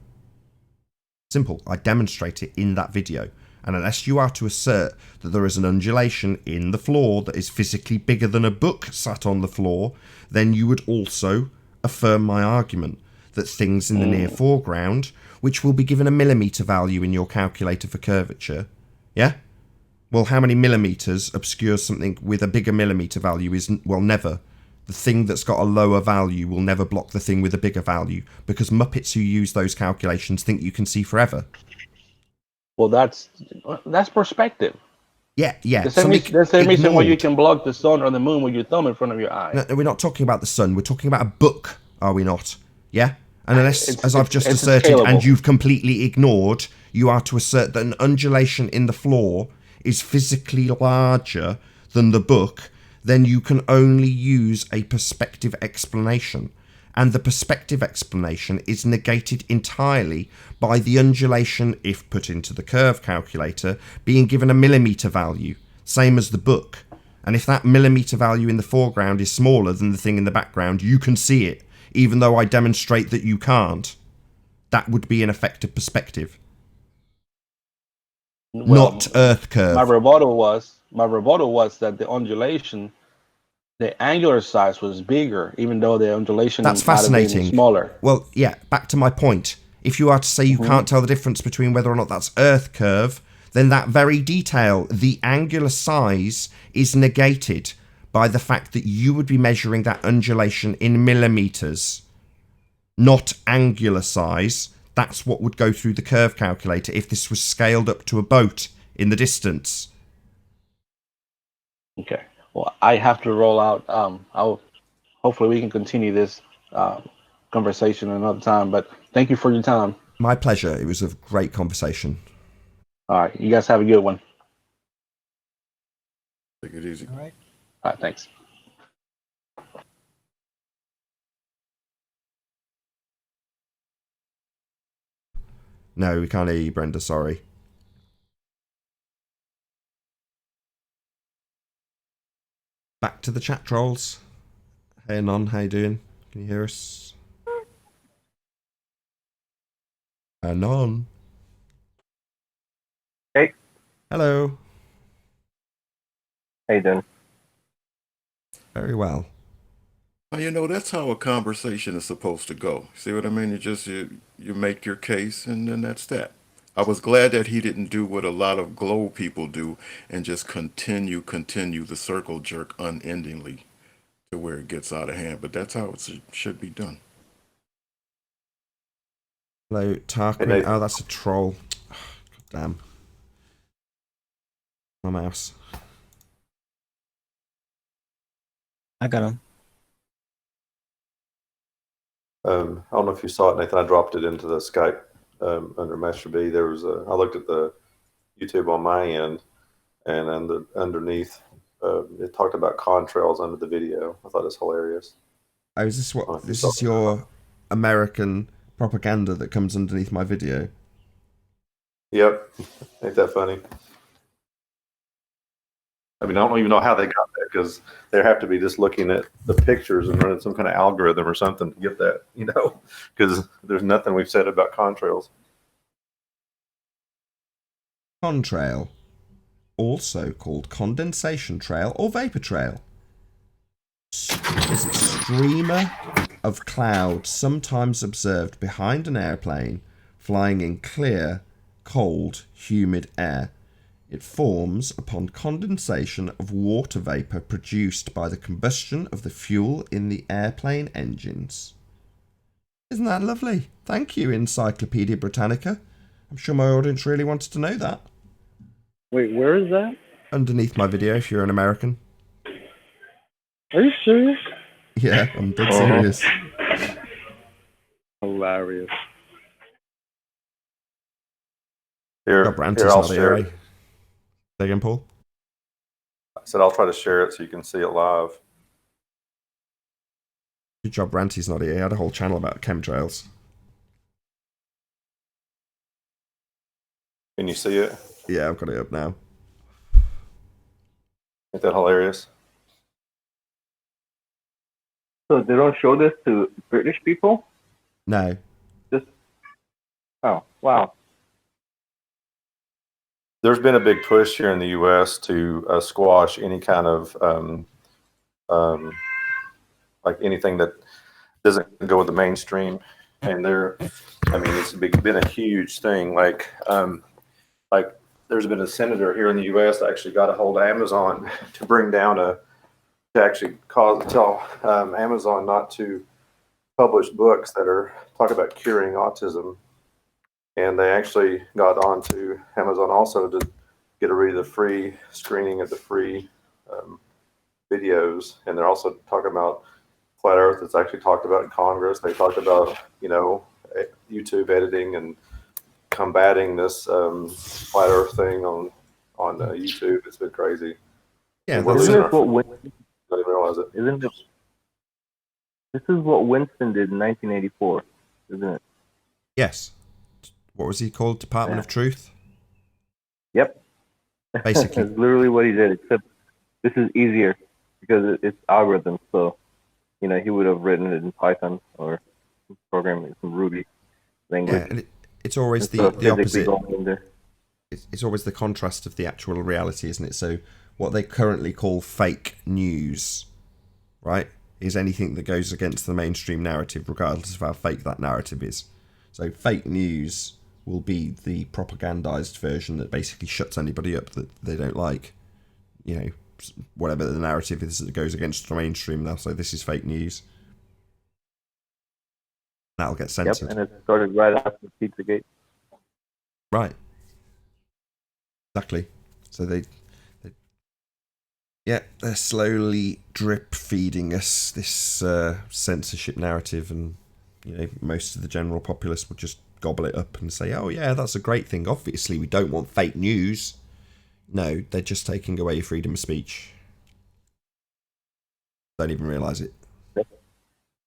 Simple. I demonstrate it in that video. And unless you are to assert that there is an undulation in the floor that is physically bigger than a book sat on the floor, then you would also affirm my argument that things in the near foreground, which will be given a millimetre value in your calculator for curvature, yeah? Well, how many millimetres obscures something with a bigger millimetre value isn't, well, never. The thing that's got a lower value will never block the thing with a bigger value, because Muppets who use those calculations think you can see forever. Well, that's perspective. Yeah. The same reason why you can block the sun or the moon with your thumb in front of your eye. No, we're not talking about the sun. We're talking about a book, are we not? Yeah? And unless, as I've just asserted, and you've completely ignored, you are to assert that an undulation in the floor is physically larger than the book, then you can only use a perspective explanation. And the perspective explanation is negated entirely by the undulation, if put into the curve calculator, being given a millimetre value, same as the book. And if that millimetre value in the foreground is smaller than the thing in the background, you can see it, even though I demonstrate that you can't. That would be an effective perspective. Well, not Earth curve. My rebuttal was that the undulation, the angular size was bigger, even though the undulation that's fascinating. Smaller. Well, yeah, back to my point. If you are to say you can't tell the difference between whether or not that's Earth curve, then that very detail, the angular size, is negated by the fact that you would be measuring that undulation in millimetres, not angular size. That's what would go through the curve calculator if this was scaled up to a boat in the distance. Okay. Well, I have to roll out. Hopefully we can continue this conversation another time. But thank you for your time. My pleasure. It was a great conversation. All right. You guys have a good one. Take it easy. All right. All right. Thanks. No, we can't hear you, Brenda. Sorry. Back to the chat trolls. Hey, Non, how you doing? Can you hear us? Non. Hey. Hello. How you doing? Very well. Well, you know, that's how a conversation is supposed to go. See what I mean? You make your case, and then that's that. I was glad that he didn't do what a lot of glow people do and just continue the circle jerk unendingly to where it gets out of hand. But that's how it should be done. Hello, Tarquin. Oh, that's a troll. God damn. My mouse. I got him. I don't know if you saw it, Nathan. I dropped it into the Skype under Master B. There was I looked at the YouTube on my end, and underneath it talked about contrails under the video. I thought it was hilarious. Oh, is this what? This is your American propaganda that comes underneath my video? Yep. Ain't that funny? I mean, I don't even know how they got that, because they have to be just looking at the pictures and running some kind of algorithm or something to get that, because there's nothing we've said about contrails. Contrail, also called condensation trail or vapor trail, is a streamer of cloud sometimes observed behind an airplane flying in clear, cold, humid air. It forms upon condensation of water vapour produced by the combustion of the fuel in the airplane engines. Isn't that lovely? Thank you, Encyclopedia Britannica. I'm sure my audience really wanted to know that. Wait, where is that? Underneath my video, if you're an American. Are you serious? Yeah, I'm dead serious. Hilarious. Here, I'll share it. Say again, Paul? I said I'll try to share it so you can see it live. Good job, Ranty's not here. He had a whole channel about chemtrails. Can you see it? Yeah, I've got it up now. Ain't that hilarious? So they don't show this to British people? No. Oh, wow. there's been a big push here in the U.S. to squash any kind of like anything that doesn't go with the mainstream. And it's been a huge thing. Like there's been a senator here in the U.S. that actually got a hold of Amazon to bring down to actually tell Amazon not to publish books that are talk about curing autism. And they actually got on to Amazon also to get rid of the free screening of the free videos. And they're also talking about Flat Earth. It's actually talked about in Congress. They talked about, YouTube editing and combating this Flat Earth thing on YouTube. It's been crazy. Yeah, Isn't this what Winston? I didn't realize it. Isn't this? This is what Winston did in 1984, isn't it? yes. What was he called? Department of Truth? Yep. Basically. That's literally what he did, except this is easier because it's algorithms. So, he would have written it in Python or programming some Ruby language. Yeah, and it's always the opposite. It's always the contrast of the actual reality, isn't it? So what they currently call fake news, right, is anything that goes against the mainstream narrative, regardless of how fake that narrative is. So fake news will be the propagandized version that basically shuts anybody up that they don't like. Whatever the narrative is that goes against the mainstream, they'll say this is fake news. That'll get censored. Yep, and it started right after Pizzagate. Right. Exactly. So they're slowly drip feeding us this censorship narrative, and most of the general populace will just gobble it up and say, oh yeah, that's a great thing. Obviously we don't want fake news. No, they're just taking away your freedom of speech. Don't even realise it.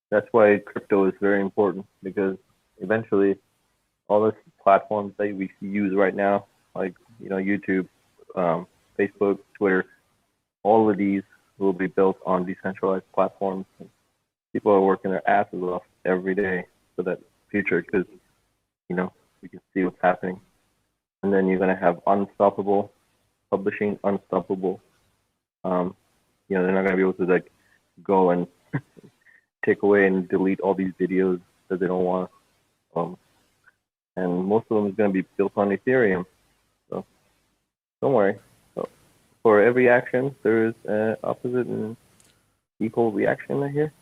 That's why crypto is very important, because eventually all the platforms that we use right now, like YouTube, Facebook, Twitter, all of these will be built on decentralized platforms. People are working their asses off every day for that future, because we can see what's happening. And then you're going to have unstoppable publishing, unstoppable. They're not going to be able to go and take away and delete all these videos that they don't want. And most of them is going to be built on Ethereum. So don't worry. So for every action, there is an opposite and equal reaction right here.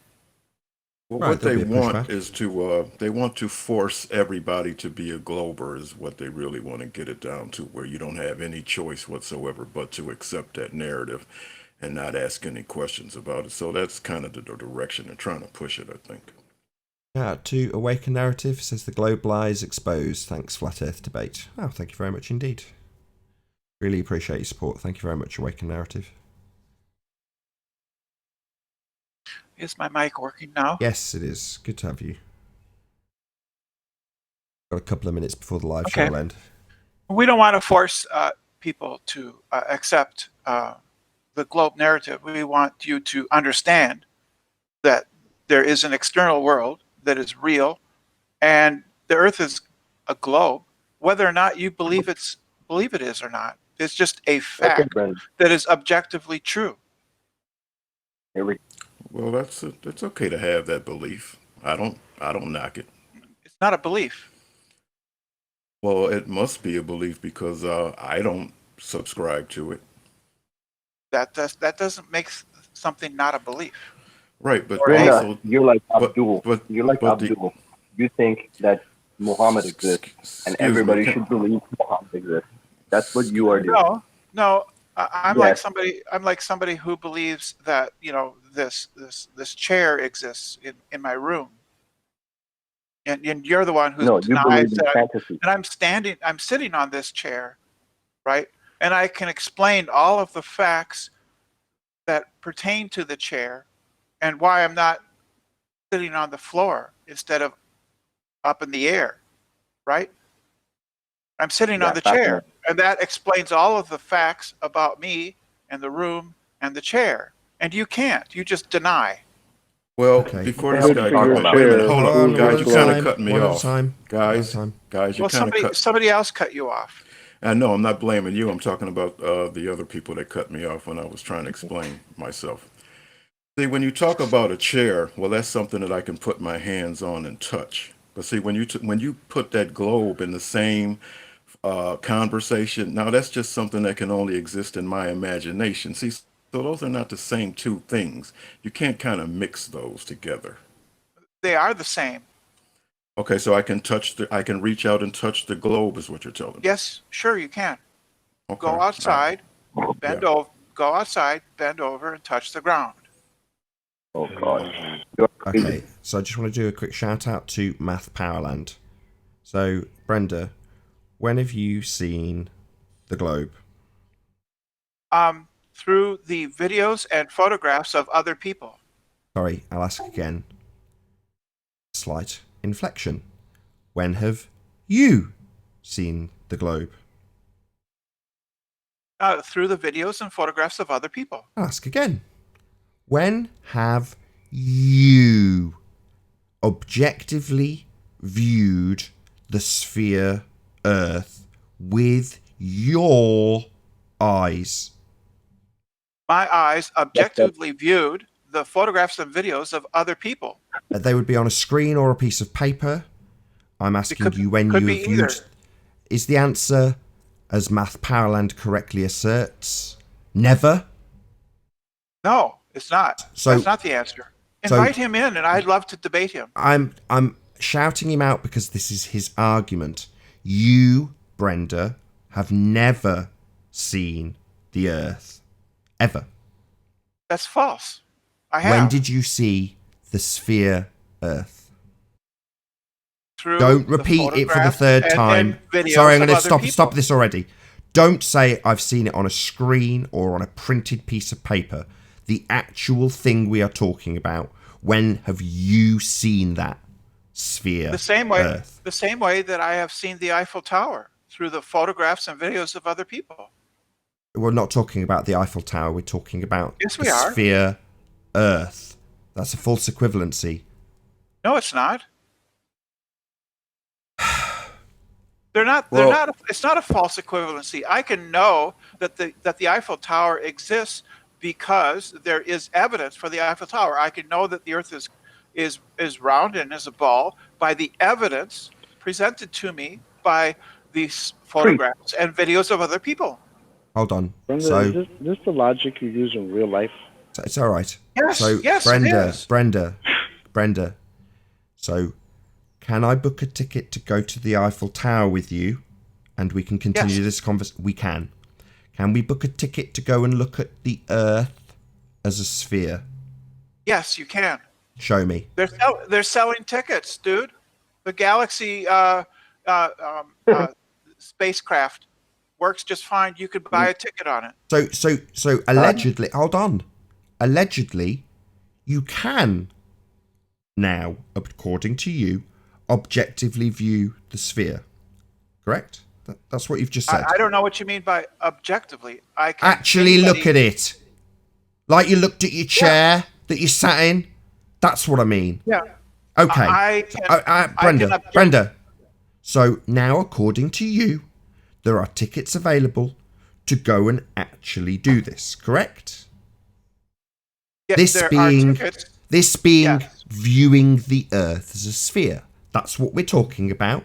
Well, Right, what they there'll be a want pushback. is they want to force everybody to be a glober is what they really want to get it down to, where you don't have any choice whatsoever but to accept that narrative and not ask any questions about it. So that's kind of the direction they're trying to push it, I think. To Awaken Narrative says the globe lies exposed. Thanks, Flat Earth Debate. Oh, thank you very much indeed. Really appreciate your support. Thank you very much, Awaken Narrative. Is my mic working now? Yes, it is. Good to have you. Got a couple of minutes before the live show Okay. will end. We don't want to force people to accept the globe narrative. We want you to understand that there is an external world that is real, and the Earth is a globe. Whether or not you believe it is or not, it's just a fact that is objectively true. Well, it's okay to have that belief. I don't knock it. It's not a belief. Well, it must be a belief because I don't subscribe to it. That doesn't make something not a belief. Right, but Brenda, also you're like Abdul. but You're like but Abdul. You think that Muhammad exists, and everybody should believe Muhammad exists. That's what you are doing. No. I'm Yes. like somebody who believes that this chair exists in my room, and you're the one who No, you denies believe in fantasy. that I'm sitting on this chair, right? And I can explain all of the facts that pertain to the chair and why I'm not sitting on the floor instead of up in the air, right? I'm sitting on the chair, and that explains all of the facts about me and the room and the chair. And you can't. You just deny. Well, Okay. before this guy, wait a minute, hold on, guys, you're kind of cutting me off. Guys, you're kind of Somebody else cut you off. I know I'm not blaming you. I'm talking about the other people that cut me off when I was trying to explain myself. See, when you talk about a chair, well, that's something that I can put my hands on and touch. But see, when you put that globe in the same conversation, now that's just something that can only exist in my imagination. See, so those are not the same two things. You can't kind of mix those together. They are the same. Okay, so I can reach out and touch the globe, is what you're telling me. Yes, sure you can. Okay. Go outside, bend Yeah. over. Go outside, bend over, and touch the ground. Oh God. Okay, so I just want to do a quick shout out to Math Powerland. So, Brenda, when have you seen the globe? Through the videos and photographs of other people. Sorry, I'll ask again. Slight inflection. When have you seen the globe? Through the videos and photographs of other people. I'll ask again. When have you objectively viewed the sphere Earth with your eyes? My eyes objectively viewed the photographs and videos of other people. They would be on a screen or a piece of paper. I'm asking you when you have viewed. Is the answer, as Math Powerland correctly asserts, never? No, it's not. So- That's not the answer. Invite him in, and I'd love to debate him. I'm shouting him out because this is his argument. You, Brenda, have never seen the Earth. Ever. That's false. I have. When did you see the sphere Earth? Through Don't the repeat it for the photographs third and time. videos Sorry, I'm of going to other stop people. this already. Don't say I've seen it on a screen or on a printed piece of paper. The actual thing we are talking about. When have you seen that sphere The same way. Earth? The same way that I have seen the Eiffel Tower through the photographs and videos of other people. We're not talking about the Eiffel Tower. We're talking about Yes, the we are. sphere Earth. That's a false equivalency. No, it's not. They're not. It's not a false equivalency. I can know that the Eiffel Tower exists because there is evidence for the Eiffel Tower. I can know that the Earth is round and is a ball by the evidence presented to me by these photographs and videos of other people. Hold on. Brenda, So is this the logic you use in real life? it's all right. Yes, So yes, it Brenda, is. Brenda. So can I book a ticket to go to the Eiffel Tower with you, and we can continue this conversation? We can. Can we book a ticket to go and look at the Earth as a sphere? Yes, you can. Show me. They're selling tickets, dude. The Galaxy spacecraft works just fine. You could buy a ticket on it. So allegedly, hold on. Allegedly, you can now, according to you, objectively view the sphere. Correct? That's what you've just said. I don't know what you mean by objectively. I can Actually look at it. Like you looked at your chair that you sat in. That's what I mean. Yeah. Okay. Brenda. So now, according to you, there are tickets available to go and actually do this, correct? Yeah, This there being are tickets. Yes. viewing the Earth as a sphere. That's what we're talking about.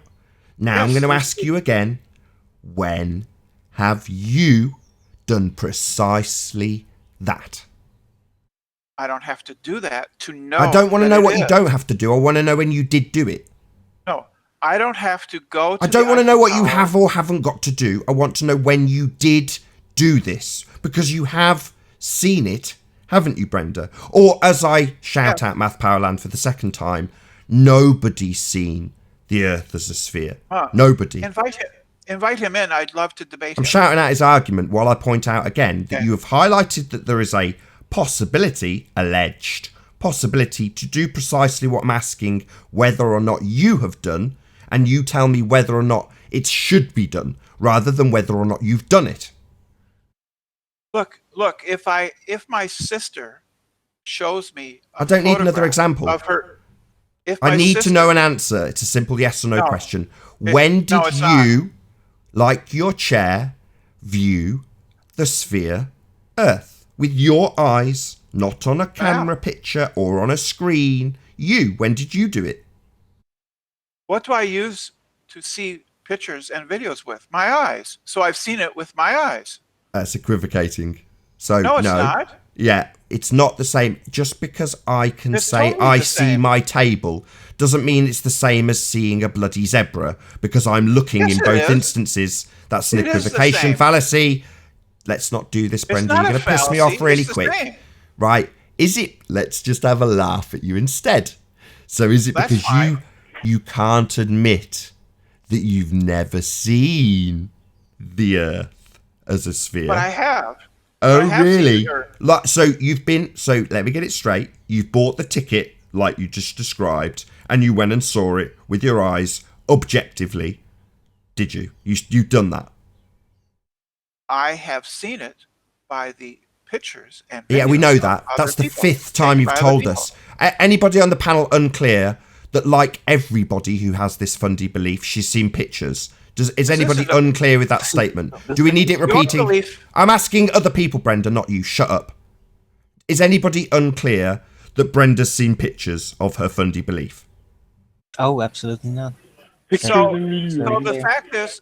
Now I'm Yes. going to ask you again, when have you done precisely that? I don't have to do that to know. I don't want to that know it what you is. don't have to do. I want to know when you did do it. No, I don't have to go to I don't the want to know Eiffel what you Tower. have or haven't got to do. I want to know when you did do this, because you have seen it, haven't you, Brenda? Or as I shout out Math Powerland for the second time, nobody's seen the Earth as a sphere. Nobody. Invite him in. I'd love to debate I'm him. shouting out his argument while I point out again that you have highlighted that there is a possibility, alleged possibility, to do precisely what I'm asking whether or not you have done, and you tell me whether or not it should be done, rather than whether or not you've done it. Look. If my sister shows me, I don't need another photograph example. of her. If I my need sister, to know an answer. It's a simple yes or no question. No, When did no, it's not. you like your chair, view the sphere Earth with your eyes, not on a camera picture or on a screen. When did you do it? What do I use to see pictures and videos with? My eyes. So I've seen it with my eyes. That's equivocating. So no, it's not. Yeah, it's not the same. Just because I can say totally I the see same. my table doesn't mean it's the same as seeing a bloody zebra, because I'm looking Yes, in it both is. instances. That's an It is the equivocation same. fallacy. Let's not do this, Brenda. not You're a going to piss me fallacy. off really It's the quick. same. Right? Is it? Let's just have a laugh at you instead. So is it That's because fine. you can't admit that you've never seen the Earth as a sphere? But I have. Oh, I have seen really? the Earth. Like, so let me get it straight. You've bought the ticket like you just described, and you went and saw it with your eyes objectively. Did you? You've done that? I have seen it by the pictures and Yeah, we videos know of that. other That's the people, 5th time taken you've by other told people. us. Anybody on the panel unclear that, like everybody who has this fundy belief, she's seen pictures? Is anybody isn't a- unclear with that statement? Do we need it Your repeating? belief- I'm asking other people, Brenda, not you. Shut up. Is anybody unclear that Brenda's seen pictures of her fundy belief? Oh, absolutely not. So the fact is,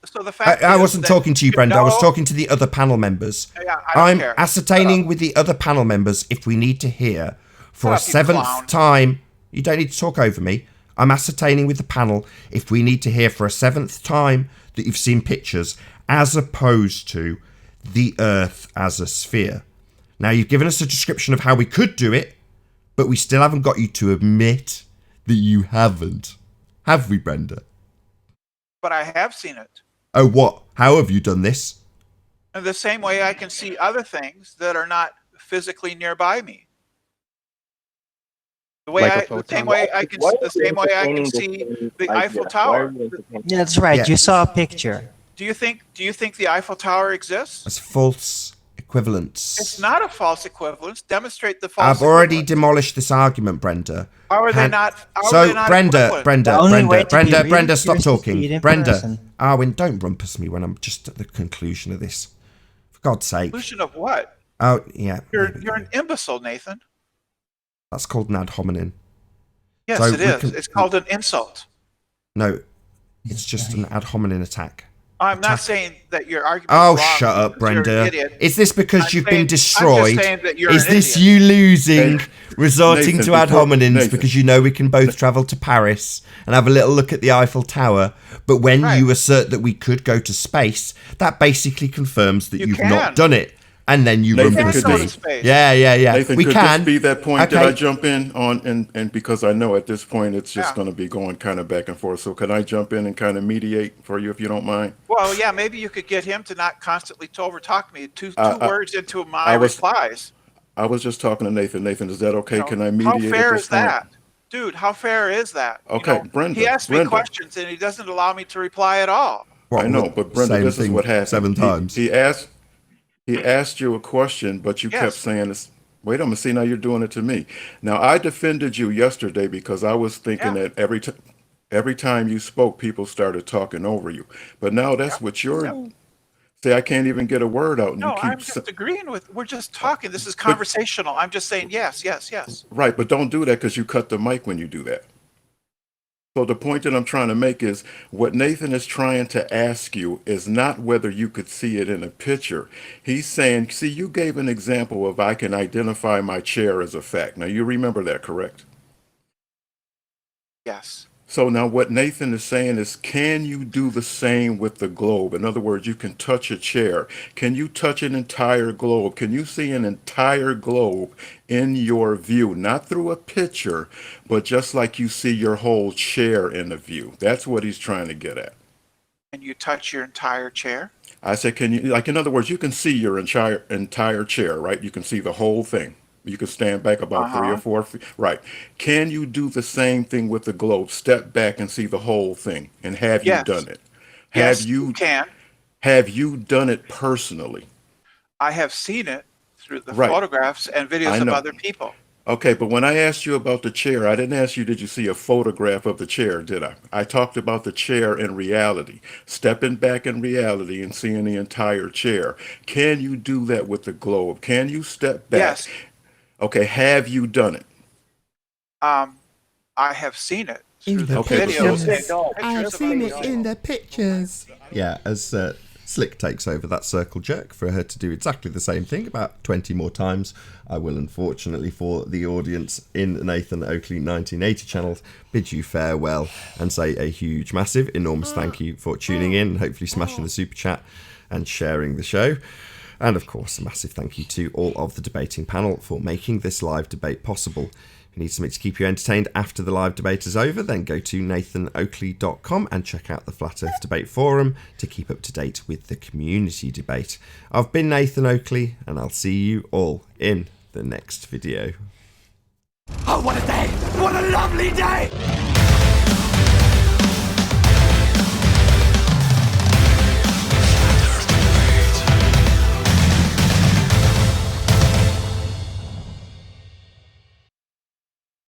I is wasn't that talking to you, Brenda. I was know- talking to the other panel members. Yeah, I don't I'm care. ascertaining with the other panel members if we need to hear for a Shut up, you 7th clown. time. You don't need to talk over me. I'm ascertaining with the panel if we need to hear for a 7th time that you've seen pictures as opposed to the Earth as a sphere. Now, you've given us a description of how we could do it, but we still haven't got you to admit that you haven't. Have we, Brenda? But I have seen it. Oh, what? How have you done this? In the same way I can see other things that are not physically nearby me. The same way I can see the Eiffel Tower. Yeah, that's right. Yeah. You saw a picture. Do you think the Eiffel Tower exists? As false equivalence. It's not a false equivalence. Demonstrate the false I've already equivalence. demolished this argument, Brenda. How are they Can- not? How are So, they not Brenda, equivalent? Brenda, The only way Brenda, to be Brenda, really stop curious is to see it talking. in Brenda, person. Arwin, don't rumpus me when I'm just at the conclusion of this. For God's sake. Solution of what? Oh, yeah. You're an imbecile, Nathan. That's called an ad hominem. Yes, So it we is. can- It's called an insult. No, it's just an ad hominem attack. I'm not saying that your argument Oh, is wrong shut up, because you're an Brenda. idiot. Is this because I'm you've saying- been I'm destroyed? just saying that you're Is an this idiot. you losing, Hey, resorting Nathan, to ad before- hominems Nathan. because you know we can both travel to Paris and have a little look at the Eiffel Tower? But when Right. you assert that we could go to space, that basically confirms that You you've can. not done it. And then you Nathan, rumpus could go me. to space. Yeah. Nathan, we could can. this be that point that Okay. I jump in on, and because I know at this point it's just Yeah. going to be going kind of back and forth. So can I jump in and kind of mediate for you if you don't mind? Well, yeah, maybe you could get him to not constantly overtalk me. Two words into my I was- replies. I was just talking to Nathan. Nathan, is that okay? You know, Can I mediate How fair at this is point? that? Dude, how fair is that? You Okay, know, Brenda, He asks me Brenda. questions and he doesn't allow me to reply at all. What, I know, what, but Brenda, same this is thing what happened. 7 times. He asked you a question, but you kept Yes. saying this. Wait a minute, see now you're doing it to me. Now I defended you yesterday because I was thinking Yeah. that every time you spoke, people started talking over you. But now that's what you're. See, I can't even get a word out, and No, you I'm keep just agreeing with. We're just talking. This is conversational. I'm just saying yes. right. But don't do that because you cut the mic when you do that. So the point that I'm trying to make is what Nathan is trying to ask you is not whether you could see it in a picture. He's saying, see, you gave an example of I can identify my chair as a fact. Now you remember that, correct? Yes. So now what Nathan is saying is, can you do the same with the globe? In other words, you can touch a chair. Can you touch an entire globe? Can you see an entire globe in your view? Not through a picture, but just like you see your whole chair in the view. That's what he's trying to get at. And you touch your entire chair. I said, can you, like, in other words, you can see your entire chair, right? You can see the whole thing. You can stand back about 3 or 4 feet. Right. Can you do the same thing with the globe? Step back and see the whole thing. And have you Yes. done it? Yes, you can. Have you done it personally? I have seen it through the Right. photographs and videos I of know. other people. Okay, but when I asked you about the chair, I didn't ask you, did you see a photograph of the chair, did I? I talked about the chair in reality, stepping back in reality and seeing the entire chair. Can you do that with the globe? Can you step back? Yes. Okay, have you done it? I have seen it In through the the Okay, videos pictures. and I've pictures of seen the it in the pictures. Yeah, as Slick takes over that circle jerk for her to do exactly the same thing about 20 more times, I will unfortunately, for the audience in Nathan Oakley 1980 channel, bid you farewell and say a huge, massive, enormous thank you for tuning in and hopefully smashing the super chat and sharing the show. And of course, a massive thank you to all of the debating panel for making this live debate possible. If you need something to keep you entertained after the live debate is over, then go to nathanoakley.com and check out the Flat Earth Debate Forum to keep up to date with the community debate. I've been Nathan Oakley, and I'll see you all in the next video. Oh, what a day! What a lovely day!